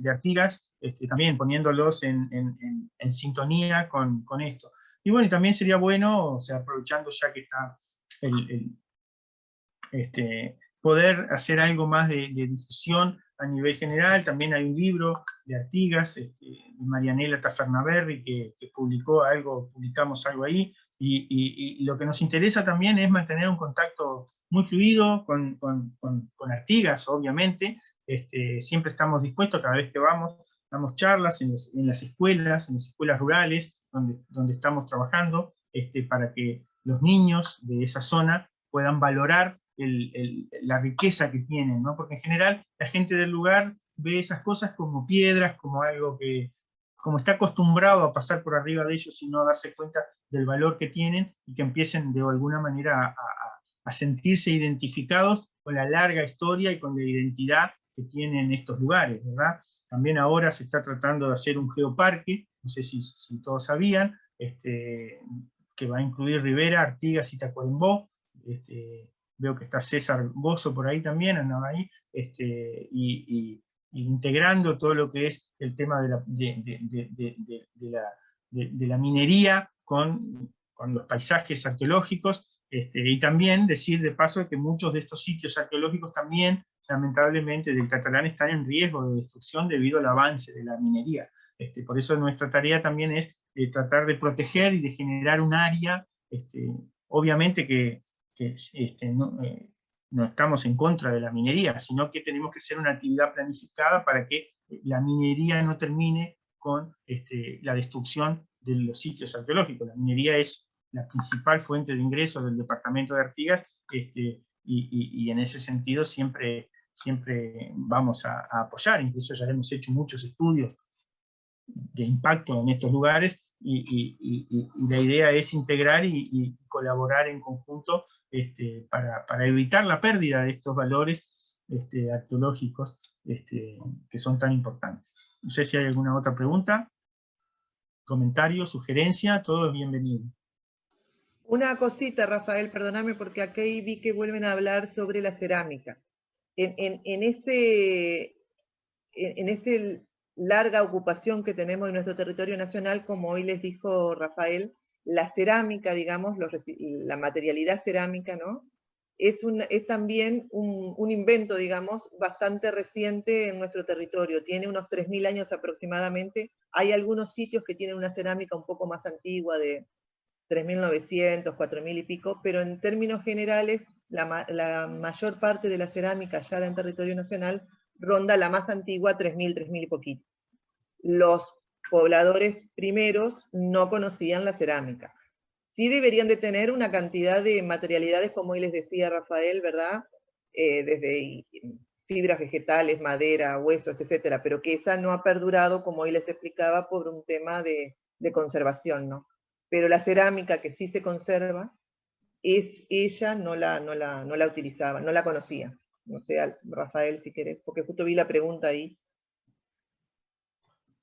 Artigas, también poniéndolos en sintonía con esto. Y bueno, y también sería bueno, o sea, aprovechando ya que está poder hacer algo más de difusión a nivel general. También hay un libro de Artigas, de Marianela Tafernaberri, que publicamos algo ahí, y lo que nos interesa también es mantener un contacto muy fluido con Artigas, obviamente. Siempre estamos dispuestos, cada vez que damos charlas en las escuelas rurales, donde estamos trabajando, para que los niños de esa zona puedan valorar la riqueza que tienen, ¿no? Porque en general la gente del lugar ve esas cosas como piedras, como algo que, como está acostumbrado a pasar por arriba de ellos y no a darse cuenta del valor que tienen, y que empiecen de alguna manera a sentirse identificados con la larga historia y con la identidad que tienen estos lugares, ¿verdad? También ahora se está tratando de hacer un geoparque, no sé si todos sabían, que va a incluir Rivera, Artigas y Tacuarembó. Veo que está César Bozo por ahí también, andaba ahí, y integrando todo lo que es el tema de la minería con los paisajes arqueológicos, y también decir de paso que muchos de estos sitios arqueológicos también, lamentablemente, del Catalán están en riesgo de destrucción debido al avance de la minería. Por eso nuestra tarea también es tratar de proteger y de generar un área, obviamente que no estamos en contra de la minería, sino que tenemos que hacer una actividad planificada para que la minería no termine con la destrucción de los sitios arqueológicos. La minería es la principal fuente de ingresos del departamento de Artigas, y en ese sentido siempre vamos a apoyar. Incluso ya hemos hecho muchos estudios de impacto en estos lugares, y la idea es integrar y colaborar en conjunto para evitar la pérdida de estos valores arqueológicos que son tan importantes. No sé si hay alguna otra pregunta, comentario, sugerencia, todo es bienvenido. Una cosita, Rafael, perdóname, porque aquí vi que vuelven a hablar sobre la cerámica. En ese larga ocupación que tenemos en nuestro territorio nacional, como hoy les dijo Rafael, la cerámica, digamos, la materialidad cerámica, ¿no? Es también un invento, digamos, bastante reciente en nuestro territorio. Tiene unos 3.000 años aproximadamente. Hay algunos sitios que tienen una cerámica un poco más antigua, de 3.900, 4.000 y pico, pero en términos generales, la mayor parte de la cerámica ya en territorio nacional ronda la más antigua, 3.000, 3.000 y poquito. Los pobladores primeros no conocían la cerámica. Sí deberían de tener una cantidad de materialidades, como hoy les decía Rafael, ¿verdad? Desde fibras vegetales, madera, huesos, etcétera, pero que esa no ha perdurado, como hoy les explicaba, por un tema de conservación, ¿no? Pero la cerámica que sí se conserva, ella no la utilizaba, no la conocía. No sé, Rafael, si querés, porque justo vi la pregunta ahí.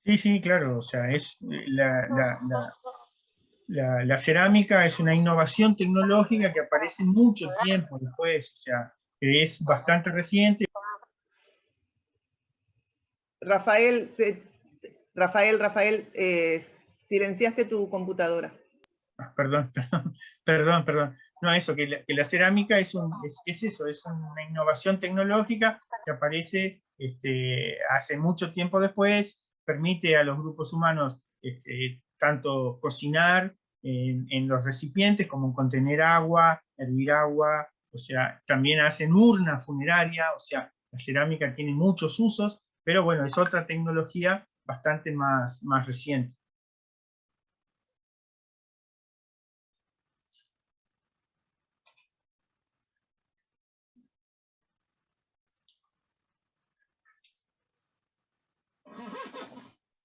Sí, claro, o sea, la cerámica es una innovación tecnológica que aparece mucho tiempo después, o sea, que es bastante reciente. Rafael, silenciaste tu computadora. Perdón. No, eso, que la cerámica es eso, es una innovación tecnológica que aparece hace mucho tiempo después, permite a los grupos humanos tanto cocinar en los recipientes como contener agua, hervir agua, o sea, también hacen urna funeraria, o sea, la cerámica tiene muchos usos, pero bueno, es otra tecnología bastante más reciente.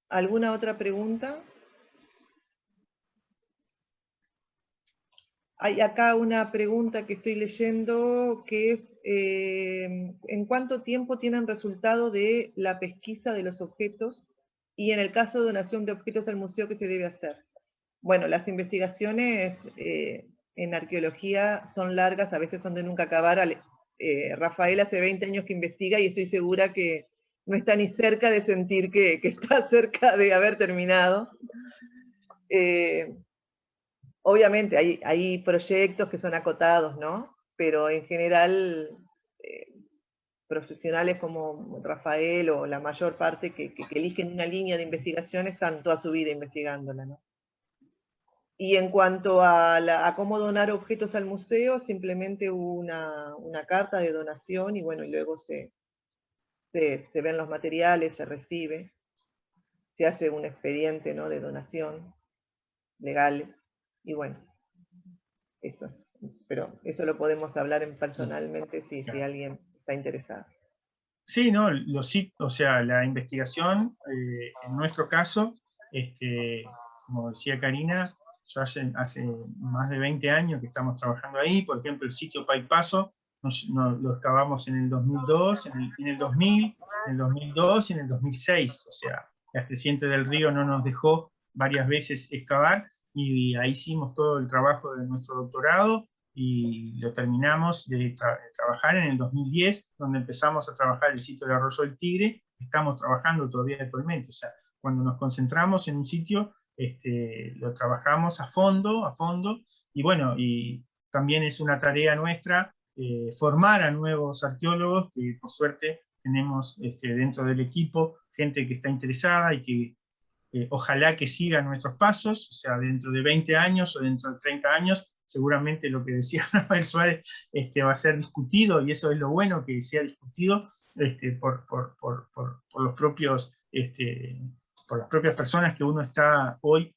¿Alguna otra pregunta? Hay acá una pregunta que estoy leyendo que es, ¿en cuánto tiempo tienen resultado de la pesquisa de los objetos? Y en el caso de donación de objetos al museo, ¿qué se debe hacer? Bueno, las investigaciones en arqueología son largas, a veces son de nunca acabar, Rafael hace 20 años que investiga y estoy segura que no está ni cerca de sentir que está cerca de haber terminado. Obviamente hay proyectos que son acotados, ¿no? Pero en general, profesionales como Rafael o la mayor parte que eligen una línea de investigación están toda su vida investigándola, ¿no? Y en cuanto a cómo donar objetos al museo, simplemente hubo una carta de donación y bueno, y luego se ven los materiales, se recibe, se hace un expediente, ¿no?, de donación legal, y bueno, eso. Pero eso lo podemos hablar personalmente si alguien está interesado. Sí, no, o sea, la investigación, en nuestro caso, como decía Karina, yo hace más de 20 años que estamos trabajando ahí. Por ejemplo, el sitio Paipaso lo excavamos en el 2002, en el 2000, en el 2002 y en el 2006. O sea, la creciente del río no nos dejó varias veces excavar, y ahí hicimos todo el trabajo de nuestro doctorado, y lo terminamos de trabajar en el 2010, donde empezamos a trabajar el sitio del Arroyo del Tigre. Estamos trabajando todavía actualmente. O sea, cuando nos concentramos en un sitio, lo trabajamos a fondo, y bueno, y también es una tarea nuestra formar a nuevos arqueólogos, que por suerte tenemos dentro del equipo gente que está interesada y que ojalá que sigan nuestros pasos. O sea, dentro de 20 años o dentro de 30 años, seguramente lo que decía Rafael Suárez va a ser discutido, y eso es lo bueno, que sea discutido por los propios, por las propias personas que uno está hoy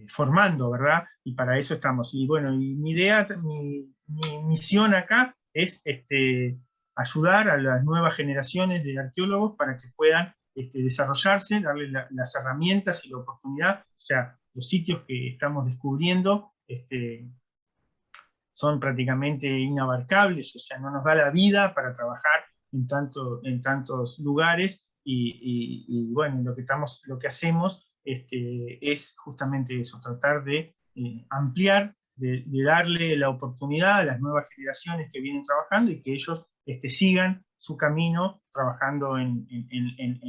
formando, ¿verdad? Y para eso estamos. Y bueno, y mi idea, mi misión acá es ayudar a las nuevas generaciones de arqueólogos para que puedan desarrollarse, darle las herramientas y la oportunidad. O sea, los sitios que estamos descubriendo son prácticamente inabarcables. O sea, no nos da la vida para trabajar en tantos lugares, y bueno, lo que hacemos es justamente eso, tratar de ampliar, de darle la oportunidad a las nuevas generaciones que vienen trabajando, y que ellos sigan su camino trabajando en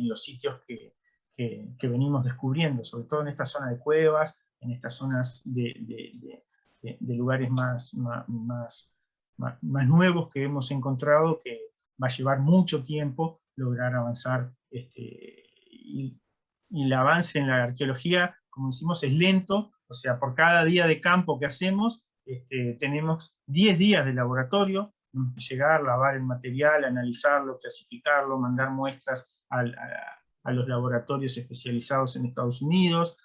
los sitios que venimos descubriendo, sobre todo en esta zona de cuevas, en estas zonas de lugares más nuevos que hemos encontrado, que va a llevar mucho tiempo lograr avanzar. Y el avance en la arqueología, como decimos, es lento. O sea, por cada día de campo que hacemos, tenemos 10 días de laboratorio: llegar, lavar el material, analizarlo, clasificarlo, mandar muestras a los laboratorios especializados en Estados Unidos.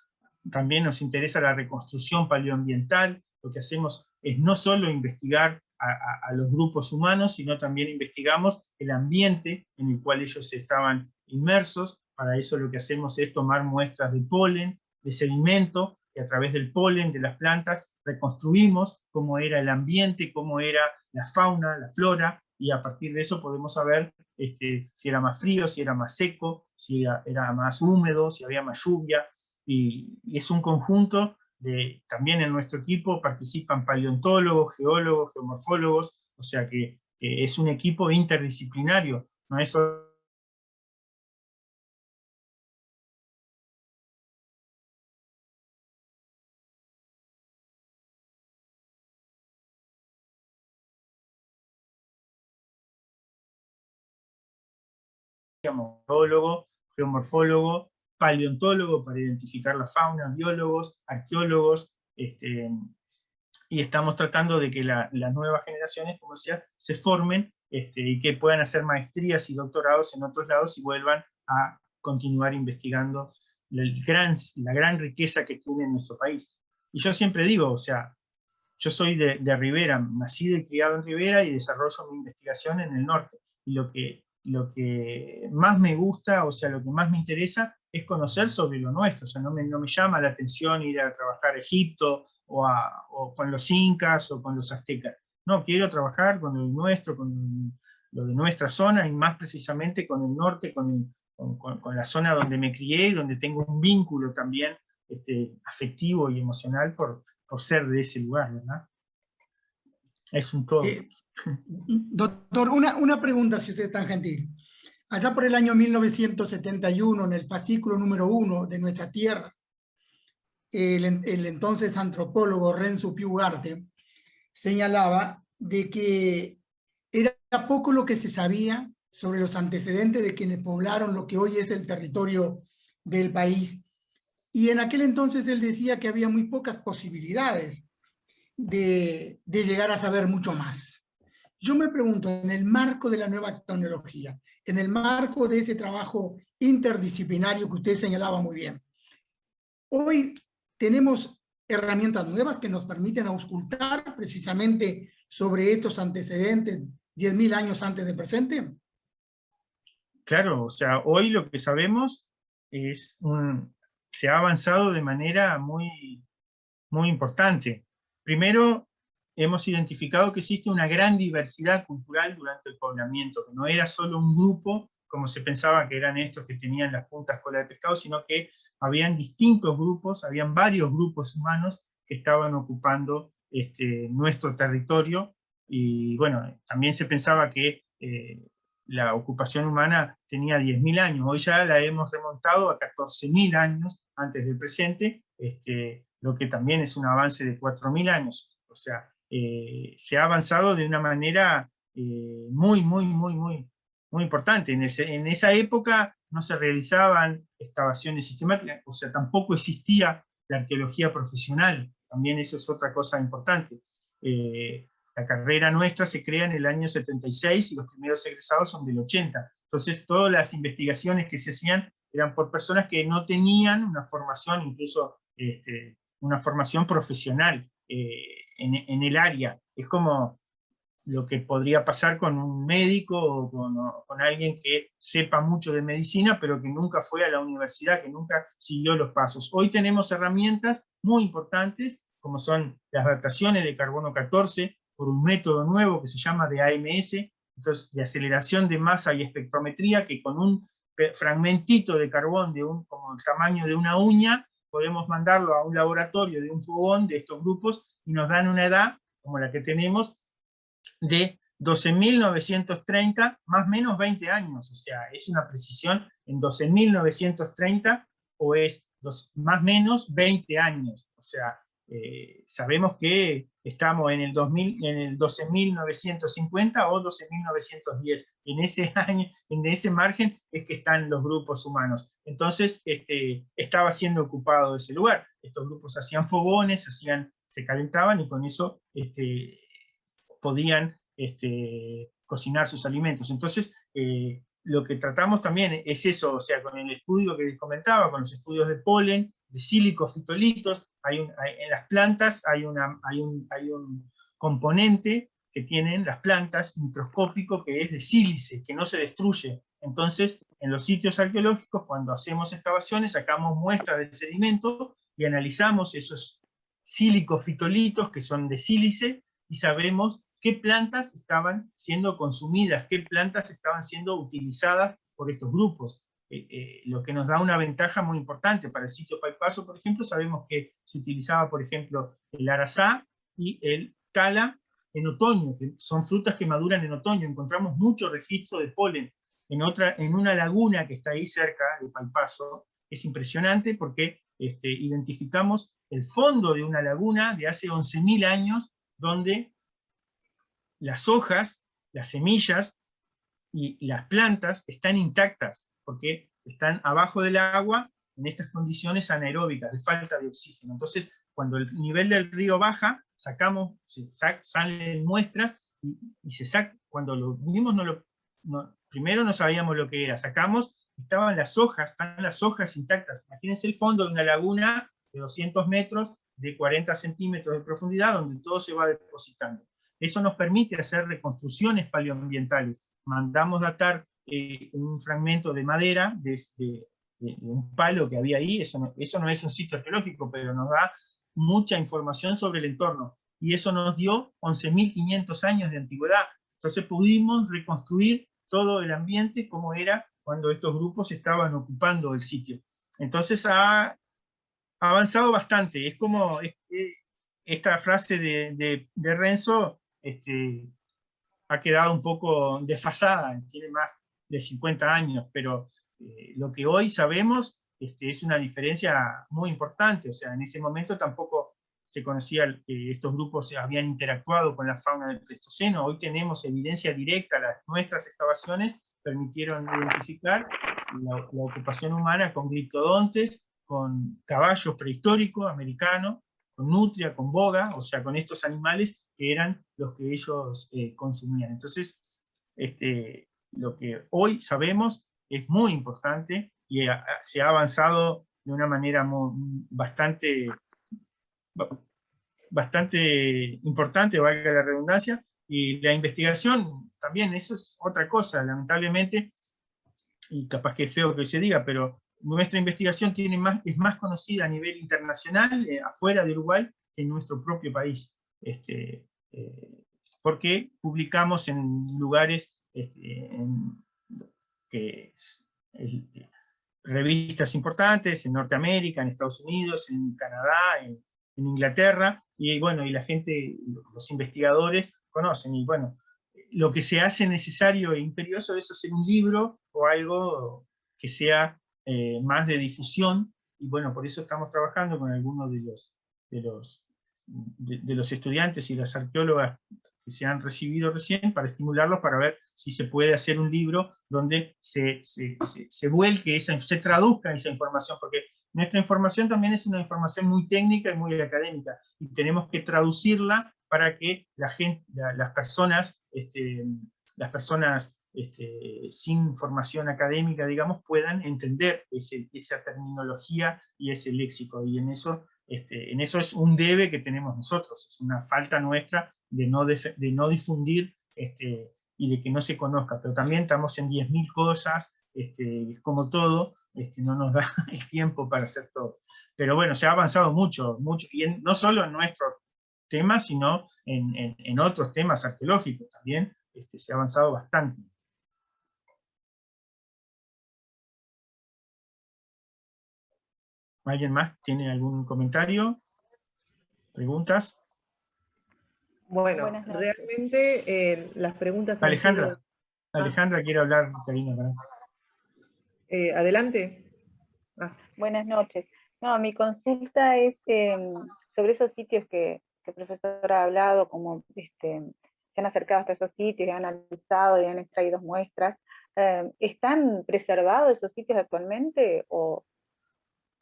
También nos interesa la reconstrucción paleoambiental. Lo que hacemos es no solo investigar a los grupos humanos, sino también investigamos el ambiente en el cual ellos estaban inmersos. Para eso lo que hacemos es tomar muestras de polen, de sedimento, y a través del polen de las plantas reconstruimos cómo era el ambiente, cómo era la fauna, la flora, y a partir de eso podemos saber si era más frío, si era más seco, si era más húmedo, si había más lluvia. Y es un conjunto también en nuestro equipo participan paleontólogos, geólogos, geomorfólogos. O sea que es un equipo interdisciplinario, no es solo geólogo, geomorfólogo, paleontólogo para identificar la fauna, biólogos, arqueólogos, y estamos tratando de que las nuevas generaciones, como decía, se formen y que puedan hacer maestrías y doctorados en otros lados y vuelvan a continuar investigando la gran riqueza que tiene nuestro país. Y yo siempre digo, o sea, yo soy de Rivera, nacido y criado en Rivera, y desarrollo mi investigación en el norte. Y lo que más me gusta, o sea, lo que más me interesa es conocer sobre lo nuestro. O sea, no me llama la atención ir a trabajar a Egipto o con los incas o con los aztecas. No, quiero trabajar con lo nuestro, con lo de nuestra zona, y más precisamente con el norte, con la zona donde me crié y donde tengo un vínculo también afectivo y emocional por ser de ese lugar, ¿verdad? Es un todo. Doctor, una pregunta, si usted es tan gentil. Allá por el año 1971, en el fascículo número 1 de Nuestra Tierra, el entonces antropólogo Renzo Più Ugarte señalaba de que era poco lo que se sabía sobre los antecedentes de quienes poblaron lo que hoy es el territorio del país. Y en aquel entonces él decía que había muy pocas posibilidades de llegar a saber mucho más. Yo me pregunto, en el marco de la nueva tecnología, en el marco de ese trabajo interdisciplinario que usted señalaba muy bien, hoy tenemos herramientas nuevas que nos permiten auscultar precisamente sobre estos antecedentes 10.000 años antes del presente. Claro, o sea, hoy lo que sabemos es se ha avanzado de manera muy, muy importante. Primero, hemos identificado que existe una gran diversidad cultural durante el poblamiento, que no era solo un grupo, como se pensaba que eran estos que tenían las puntas cola de pescado, sino que habían distintos grupos, habían varios grupos humanos que estaban ocupando nuestro territorio, y bueno, también se pensaba que la ocupación humana tenía 10.000 años, hoy ya la hemos remontado a 14.000 años antes del presente, lo que también es un avance de 4.000 años. O sea, se ha avanzado de una manera muy, muy, muy, muy, muy importante. En esa época no se realizaban excavaciones sistemáticas, o sea, tampoco existía la arqueología profesional. También eso es otra cosa importante. La carrera nuestra se crea en el año 76 y los primeros egresados son del 80. Entonces, todas las investigaciones que se hacían eran por personas que no tenían una formación, incluso una formación profesional en el área. Es como lo que podría pasar con un médico o con alguien que sepa mucho de medicina, pero que nunca fue a la universidad, que nunca siguió los pasos. Hoy tenemos herramientas muy importantes, como son las dataciones de carbono 14, por un método nuevo que se llama de AMS, entonces de aceleración de masa y espectrometría, que con un fragmentito de carbón como el tamaño de una uña, podemos mandarlo a un laboratorio de un fogón de estos grupos y nos dan una edad, como la que tenemos, de 12.930 más o menos 20 años. O sea, es una precisión en 12.930 o es más o menos 20 años. O sea, sabemos que estamos en el 12.950 o 12.910. En ese año, en ese margen es que están los grupos humanos. Entonces, estaba siendo ocupado ese lugar. Estos grupos hacían fogones, se calentaban y con eso podían cocinar sus alimentos. Entonces, lo que tratamos también es eso, o sea, con el estudio que les comentaba, con los estudios de polen, de silicofitolitos, en las plantas hay un componente que tienen las plantas microscópico que es de sílice, que no se destruye. Entonces, en los sitios arqueológicos, cuando hacemos excavaciones, sacamos muestras del sedimento y analizamos esos silicofitolitos que son de sílice y sabemos qué plantas estaban siendo consumidas, qué plantas estaban siendo utilizadas por estos grupos. Lo que nos da una ventaja muy importante. Para el sitio Paipaso, por ejemplo, sabemos que se utilizaba, por ejemplo, el arazá y el cala en otoño, que son frutas que maduran en otoño. Encontramos mucho registro de polen. En una laguna que está ahí cerca de Paipaso, es impresionante porque identificamos el fondo de una laguna de hace 11.000 años, donde las hojas, las semillas y las plantas están intactas, porque están abajo del agua en estas condiciones anaeróbicas, de falta de oxígeno. Entonces, cuando el nivel del río baja, salen muestras y se saca. Cuando lo vimos, primero no sabíamos lo que era, sacamos, están las hojas intactas. Imagínense el fondo de una laguna de 200 metros, de 40 centímetros de profundidad, donde todo se va depositando. Eso nos permite hacer reconstrucciones paleoambientales. Mandamos datar un fragmento de madera, de un palo que había ahí, eso no es un sitio arqueológico, pero nos da mucha información sobre el entorno. Y eso nos dio 11.500 años de antigüedad. Entonces pudimos reconstruir todo el ambiente como era cuando estos grupos estaban ocupando el sitio. Entonces ha avanzado bastante. Es como esta frase de Renzo, ha quedado un poco desfasada, tiene más de 50 años, pero lo que hoy sabemos es una diferencia muy importante. O sea, en ese momento tampoco se conocía que estos grupos habían interactuado con la fauna del Pleistoceno. Hoy tenemos evidencia directa, nuestras excavaciones permitieron identificar la ocupación humana con gliptodontes, con caballos prehistóricos americanos, con nutria, con boga, o sea, con estos animales que eran los que ellos consumían. Entonces, lo que hoy sabemos es muy importante y se ha avanzado de una manera bastante importante, valga la redundancia, y la investigación también, eso es otra cosa, lamentablemente, y capaz que es feo que se diga, pero nuestra investigación es más conocida a nivel internacional, afuera de Uruguay, que en nuestro propio país. Porque publicamos en lugares, revistas importantes, en Norteamérica, en Estados Unidos, en Canadá, en Inglaterra, y bueno, y la gente, los investigadores conocen, y bueno, lo que se hace necesario e imperioso es hacer un libro o algo que sea más de difusión, y bueno, por eso estamos trabajando con algunos de los estudiantes y las arqueólogas que se han recibido recién, para estimularlos, para ver si se puede hacer un libro donde se vuelque, se traduzca esa información, porque nuestra información también es una información muy técnica y muy académica, y tenemos que traducirla para que las personas sin formación académica, digamos, puedan entender esa terminología y ese léxico, y en eso es un debe que tenemos nosotros, es una falta nuestra de no difundir y de que no se conozca, pero también estamos en 10.000 cosas, como todo, no nos da el tiempo para hacer todo. Pero bueno, se ha avanzado mucho, y no solo en nuestro tema, sino en otros temas arqueológicos también, se ha avanzado bastante. ¿Alguien más tiene algún comentario? ¿Preguntas? Bueno, realmente las preguntas han sido... Alejandra quiere hablar, Karina. Adelante. Buenas noches. No, mi consulta es sobre esos sitios que el profesor ha hablado, como se han acercado hasta esos sitios, y han analizado y han extraído muestras. ¿Están preservados esos sitios actualmente? ¿O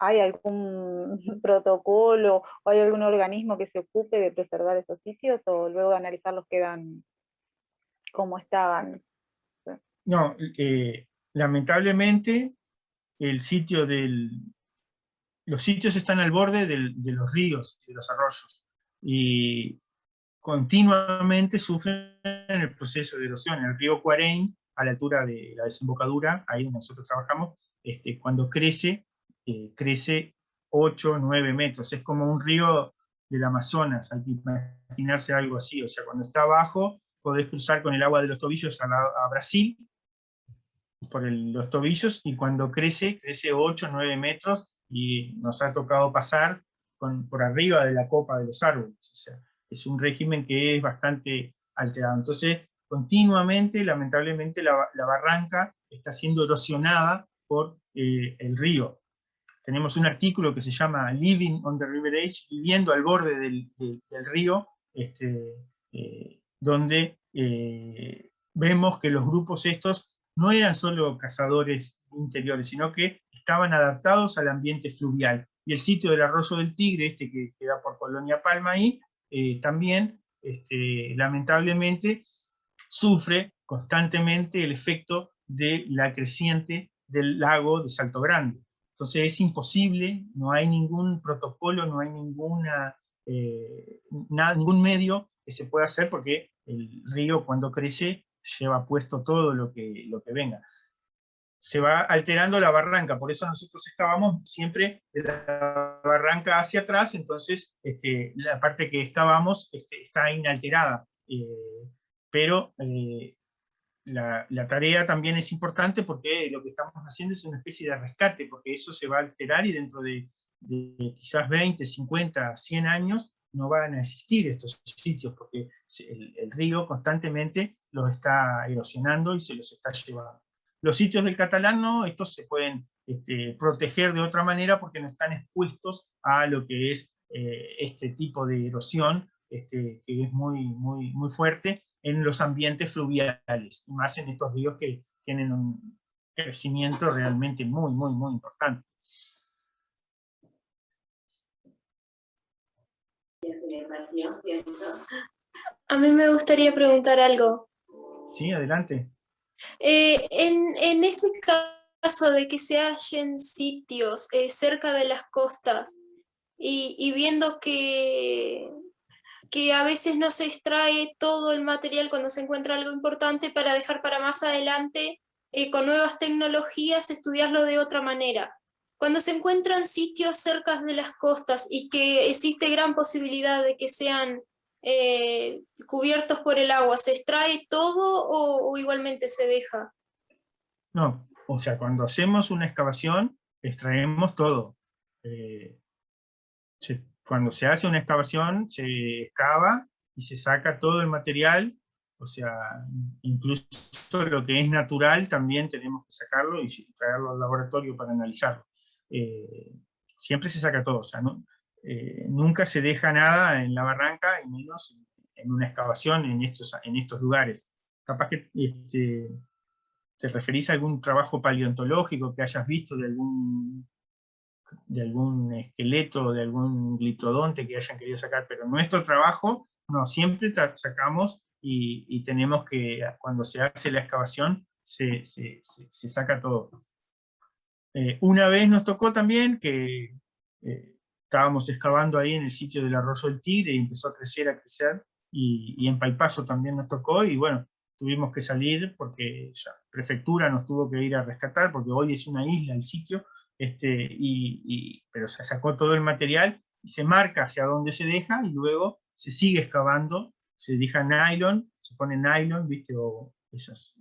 hay algún protocolo o hay algún organismo que se ocupe de preservar esos sitios, o luego de analizarlos quedan como estaban? No, lamentablemente los sitios están al borde de los ríos, de los arroyos, y continuamente sufren el proceso de erosión. El río Cuarén, a la altura de la desembocadura, ahí donde nosotros trabajamos, cuando crece 8 o 9 metros, es como un río del Amazonas, hay que imaginarse algo así, o sea, cuando está abajo, podés cruzar con el agua de los tobillos a Brasil, por los tobillos, y cuando crece 8 o 9 metros, y nos ha tocado pasar por arriba de la copa de los árboles, o sea, es un régimen que es bastante alterado. Entonces, continuamente, lamentablemente, la barranca está siendo erosionada por el río. Tenemos un artículo que se llama Living on the River Edge, viviendo al borde del río, donde vemos que los grupos estos no eran solo cazadores interiores, sino que estaban adaptados al ambiente fluvial. Y el sitio del Arroyo del Tigre, que queda por Colonia Palma ahí, también, lamentablemente, sufre constantemente el efecto de la creciente del lago de Salto Grande. Entonces es imposible, no hay ningún protocolo, no hay ningún medio que se pueda hacer, porque el río, cuando crece, lleva puesto todo lo que venga. Se va alterando la barranca, por eso nosotros estábamos siempre de la barranca hacia atrás, entonces la parte que estábamos está inalterada. Pero la tarea también es importante, porque lo que estamos haciendo es una especie de rescate, porque eso se va a alterar, y dentro de quizás 20, 50, 100 años no van a existir estos sitios, porque el río constantemente los está erosionando y se los está llevando. Los sitios del Catalán no, estos se pueden proteger de otra manera porque no están expuestos a lo que es este tipo de erosión, que es muy fuerte en los ambientes fluviales, y más en estos ríos que tienen un crecimiento realmente muy importante. A mí me gustaría preguntar algo. Sí, adelante. En ese caso de que se hallen sitios cerca de las costas y viendo que a veces no se extrae todo el material cuando se encuentra algo importante para dejar para más adelante, con nuevas tecnologías, estudiarlo de otra manera. Cuando se encuentran sitios cerca de las costas y que existe gran posibilidad de que sean cubiertos por el agua, ¿se extrae todo o igualmente se deja? No, o sea, cuando hacemos una excavación, extraemos todo. Cuando se hace una excavación, se excava y se saca todo el material, o sea, incluso lo que es natural también tenemos que sacarlo y traerlo al laboratorio para analizarlo. Siempre se saca todo, o sea, nunca se deja nada en la barranca, y menos en una excavación en estos lugares. Capaz que te referís a algún trabajo paleontológico que hayas visto de algún esqueleto, de algún gliptodonte que hayan querido sacar, pero nuestro trabajo, no, siempre sacamos y tenemos que, cuando se hace la excavación, se saca todo. Una vez nos tocó también que estábamos excavando ahí en el sitio del Arroyo del Tigre y empezó a crecer, y en Paipaso también nos tocó, y bueno, tuvimos que salir porque la prefectura nos tuvo que ir a rescatar, porque hoy es una isla el sitio, pero se sacó todo el material y se marca hacia dónde se deja, y luego se sigue excavando, se deja nylon, se pone nylon, ¿viste? O esos,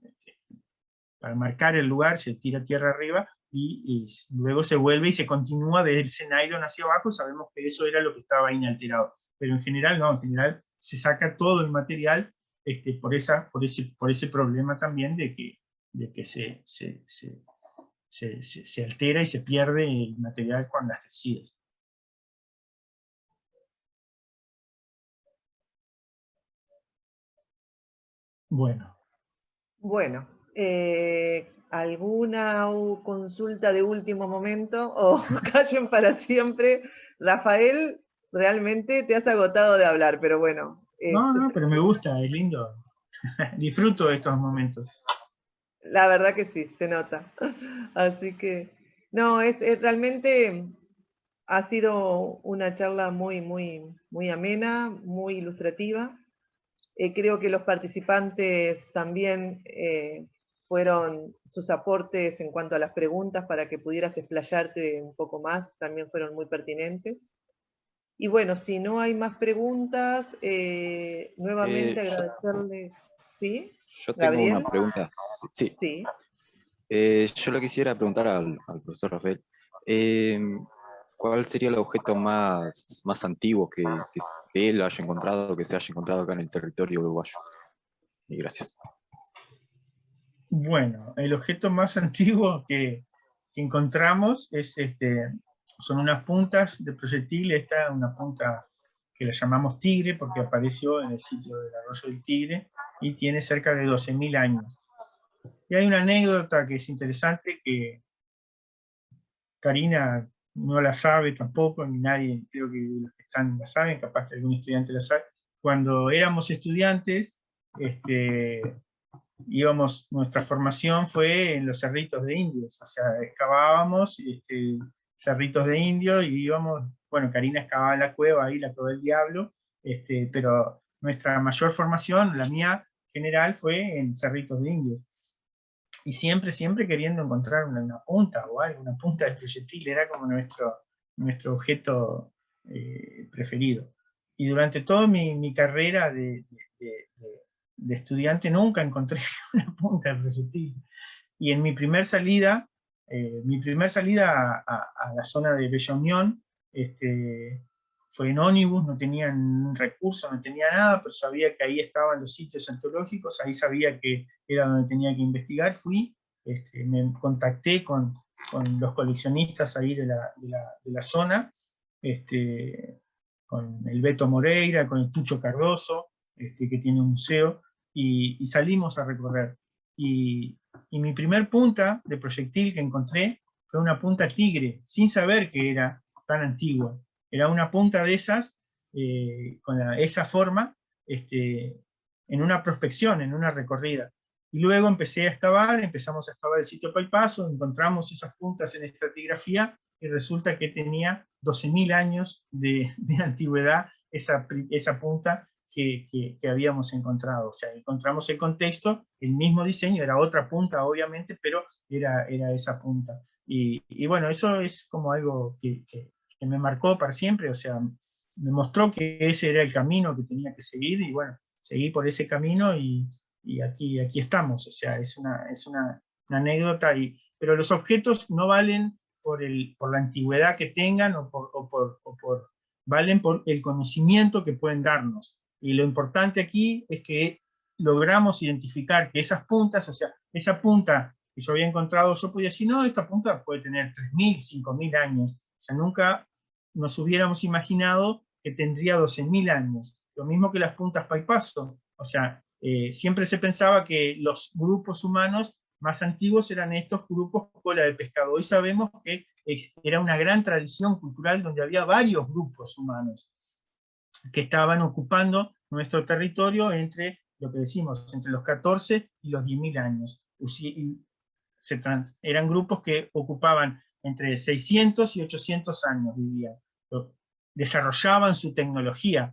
para marcar el lugar, se tira tierra arriba, y luego se vuelve y se continúa desde ese nylon hacia abajo. Sabemos que eso era lo que estaba inalterado, pero en general no, en general se saca todo el material, por ese problema también de que se altera y se pierde el material con las crecidas. Bueno. Bueno, ¿alguna consulta de último momento o callen para siempre? Rafael, realmente te has agotado de hablar, pero bueno. No, pero me gusta, es lindo. Disfruto de estos momentos. La verdad que sí, se nota. Así que, no, es realmente ha sido una charla muy amena, muy ilustrativa. Creo que los participantes también fueron sus aportes en cuanto a las preguntas para que pudieras explayarte un poco más, también fueron muy pertinentes. Y bueno, si no hay más preguntas, nuevamente agradecerle. ¿Sí? Yo tengo ¿Gabriel? una pregunta. Sí. Sí. Yo le quisiera preguntar al profesor Rafael, ¿cuál sería el objeto más antiguo que él haya encontrado, que se haya encontrado acá en el territorio uruguayo? Y gracias. Bueno, el objeto más antiguo que encontramos son unas puntas de proyectil. Esta es una punta que la llamamos Tigre porque apareció en el sitio del Arroyo del Tigre y tiene cerca de 12.000 años. Y hay una anécdota que es interesante, que Karina no la sabe tampoco, ni nadie, creo que los que están la saben, capaz que algún estudiante la sabe. Cuando éramos estudiantes, nuestra formación fue en los cerritos de indios, o sea, excavábamos cerritos de indios y íbamos, bueno, Karina excavaba la cueva ahí, la cueva del diablo, pero nuestra mayor formación, la mía general, fue en cerritos de indios. Y siempre queriendo encontrar una punta o algo, una punta de proyectil, era como nuestro objeto preferido. Y durante toda mi carrera de estudiante nunca encontré una punta de proyectil. Y en mi primer salida a la zona de Bella Unión, fue en ómnibus, no tenían recursos, no tenía nada, pero sabía que ahí estaban los sitios arqueológicos, ahí sabía que era donde tenía que investigar, fui, me contacté con los coleccionistas ahí de la zona, con el Beto Moreira, con el Tucho Cardoso, que tiene un museo, y salimos a recorrer. Y mi primer punta de proyectil que encontré fue una punta tigre, sin saber que era tan antigua. Era una punta de esas, con esa forma, en una prospección, en una recorrida. Y luego empecé a excavar, empezamos a excavar el sitio Paipaso, encontramos esas puntas en estratigrafía, y resulta que tenía 12.000 años de antigüedad esa punta que habíamos encontrado. O sea, encontramos el contexto, el mismo diseño, era otra punta obviamente, pero era esa punta. Y bueno, eso es como algo que me marcó para siempre, o sea, me mostró que ese era el camino que tenía que seguir, y bueno, seguí por ese camino, y aquí estamos. O sea, es una anécdota, pero los objetos no valen por la antigüedad que tengan, valen por el conocimiento que pueden darnos. Y lo importante aquí es que logramos identificar que esas puntas, o sea, esa punta que yo había encontrado, yo podía decir, no, esta punta puede tener 3.000, 5.000 años. O sea, nunca nos hubiéramos imaginado que tendría 12.000 años. Lo mismo que las puntas Paipaso. O sea, siempre se pensaba que los grupos humanos más antiguos eran estos grupos cola de pescado. Hoy sabemos que era una gran tradición cultural donde había varios grupos humanos que estaban ocupando nuestro territorio entre, lo que decimos, entre los 14 y los 10.000 años. Eran grupos que ocupaban entre 600 y 800 años, vivían. Desarrollaban su tecnología,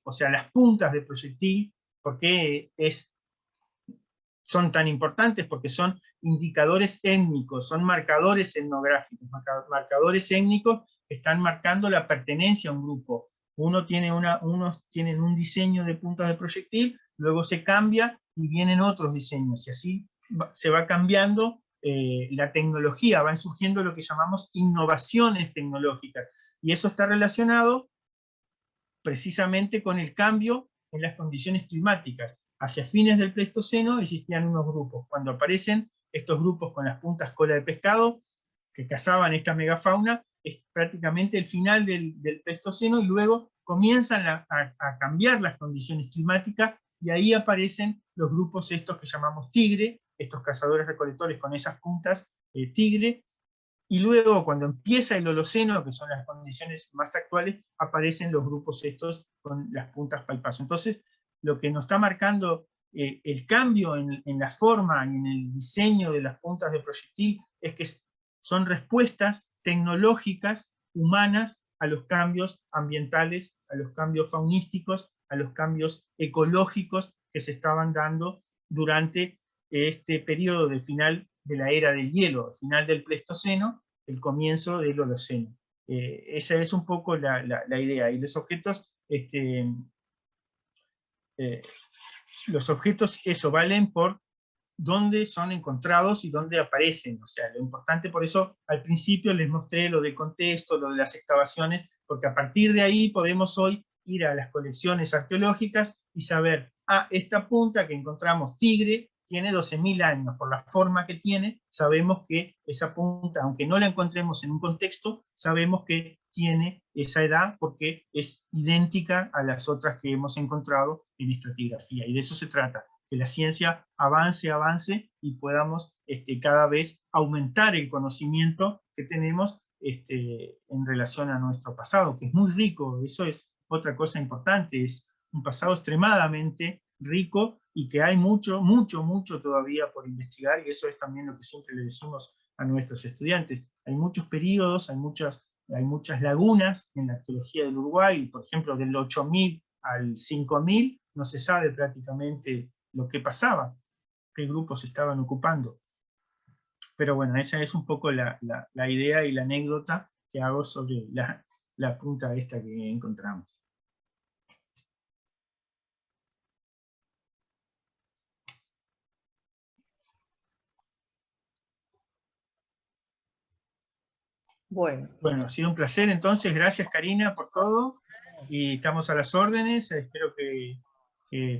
o sea, las puntas de proyectil, porque son tan importantes, porque son indicadores étnicos, son marcadores etnográficos, marcadores étnicos que están marcando la pertenencia a un grupo. Unos tienen un diseño de puntas de proyectil, luego se cambia y vienen otros diseños, y así se va cambiando la tecnología, van surgiendo lo que llamamos innovaciones tecnológicas, y eso está relacionado precisamente con el cambio en las condiciones climáticas. Hacia fines del Pleistoceno existían unos grupos. Cuando aparecen estos grupos con las puntas cola de pescado, que cazaban esta megafauna, es prácticamente el final del Pleistoceno, y luego comienzan a cambiar las condiciones climáticas, y ahí aparecen los grupos estos que llamamos tigre, estos cazadores recolectores con esas puntas tigre, y luego cuando empieza el Holoceno, que son las condiciones más actuales, aparecen los grupos estos con las puntas Paipaso. Entonces, lo que nos está marcando el cambio en la forma y en el diseño de las puntas de proyectil es que son respuestas tecnológicas humanas a los cambios ambientales, a los cambios faunísticos, a los cambios ecológicos que se estaban dando durante este periodo de final de la era del hielo, final del Pleistoceno, el comienzo del Holoceno. Esa es un poco la idea. Y los objetos, eso, valen por dónde son encontrados y dónde aparecen. O sea, lo importante, por eso al principio les mostré lo del contexto, lo de las excavaciones, porque a partir de ahí podemos hoy ir a las colecciones arqueológicas y saber, esta punta que encontramos tigre tiene 12.000 años, por la forma que tiene, sabemos que esa punta, aunque no la encontremos en un contexto, sabemos que tiene esa edad porque es idéntica a las otras que hemos encontrado en estratigrafía, y de eso se trata, que la ciencia avance y podamos cada vez aumentar el conocimiento que tenemos en relación a nuestro pasado, que es muy rico. Eso es otra cosa importante, es un pasado extremadamente rico y que hay mucho todavía por investigar, y eso es también lo que siempre le decimos a nuestros estudiantes. Hay muchos periodos, hay muchas lagunas en la arqueología del Uruguay, por ejemplo, del 8.000 al 5.000 no se sabe prácticamente lo que pasaba, qué grupos estaban ocupando. Pero bueno, esa es un poco la idea y la anécdota que hago sobre la punta esta que encontramos. Bueno, Bueno, ha sido un placer entonces, gracias Karina por todo, y estamos a las órdenes, espero que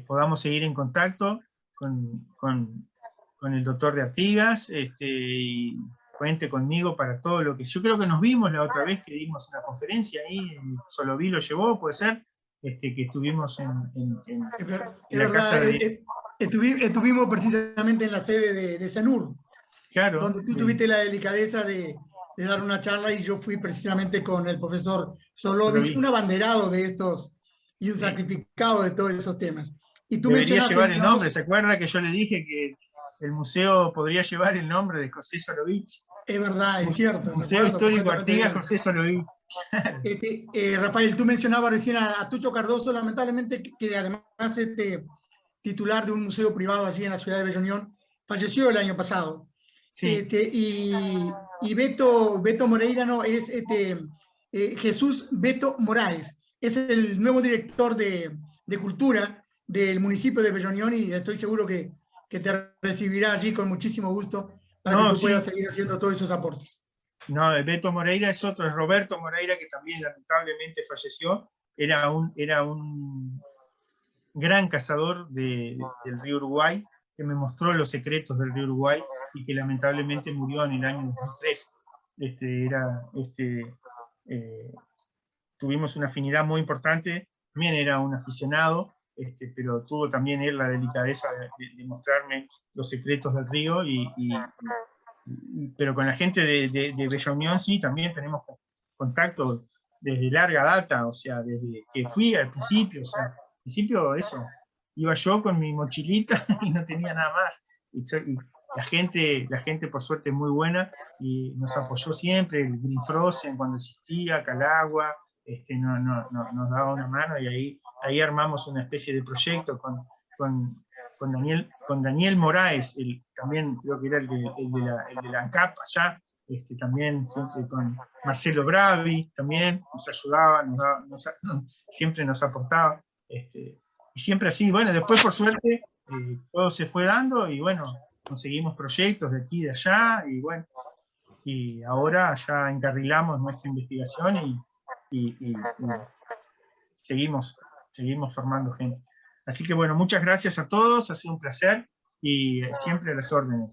podamos seguir en contacto con el doctor de Artigas, y cuente conmigo para todo lo que... Yo creo que nos vimos la otra vez que dimos una conferencia ahí, Soloví lo llevó, puede ser, que estuvimos en Es la verdad, casa de... estuvimos precisamente en la sede de Senur, Claro, donde tú tuviste la delicadeza de dar una charla y yo fui precisamente con el profesor Solovich, un abanderado de estos y un Sí. sacrificado de todos esos temas. Y tú debería mencionaste, llevar el digamos, nombre, ¿se acuerda que yo le dije que el museo podría llevar el nombre de José Solovich? es verdad, es cierto. Museo recuerdo Histórico perfectamente Artigas bien. José Solovich. Rafael, tú mencionabas recién a Tucho Cardoso, lamentablemente, que además titular de un museo privado allí en la ciudad de Bella Unión, falleció el año pasado. Sí. Y Beto Moreira no, es Jesús Beto Moraes, es el nuevo director de Cultura del municipio de Bella Unión y estoy seguro que te recibirá allí con muchísimo gusto para que tú puedas seguir haciendo todos esos aportes. No, Beto Moreira es otro, es Roberto Moreira, que también lamentablemente falleció. Era un gran cazador del río Uruguay, que me mostró los secretos del río Uruguay y que lamentablemente murió en el año 2003. Tuvimos una afinidad muy importante, también era un aficionado, pero tuvo también él la delicadeza de mostrarme los secretos del río, pero con la gente de Bella Unión sí, también tenemos contacto desde larga data, o sea, desde que fui al principio, o sea, al principio eso, iba yo con mi mochilita y no tenía nada más, y la gente por suerte es muy buena, y nos apoyó siempre, el Green Frozen cuando existía, Calagua, nos daba una mano, y ahí armamos una especie de proyecto con Daniel Moraes, también creo que era el de la ANCAP allá, también siempre con Marcelo Bravi, también nos ayudaba, siempre nos aportaba, y siempre así. Bueno, después por suerte todo se fue dando, y bueno, conseguimos proyectos de aquí y de allá, y bueno, y ahora ya encarrilamos nuestra investigación y seguimos formando gente. Así que bueno, muchas gracias a todos, ha sido un placer, y siempre a las órdenes.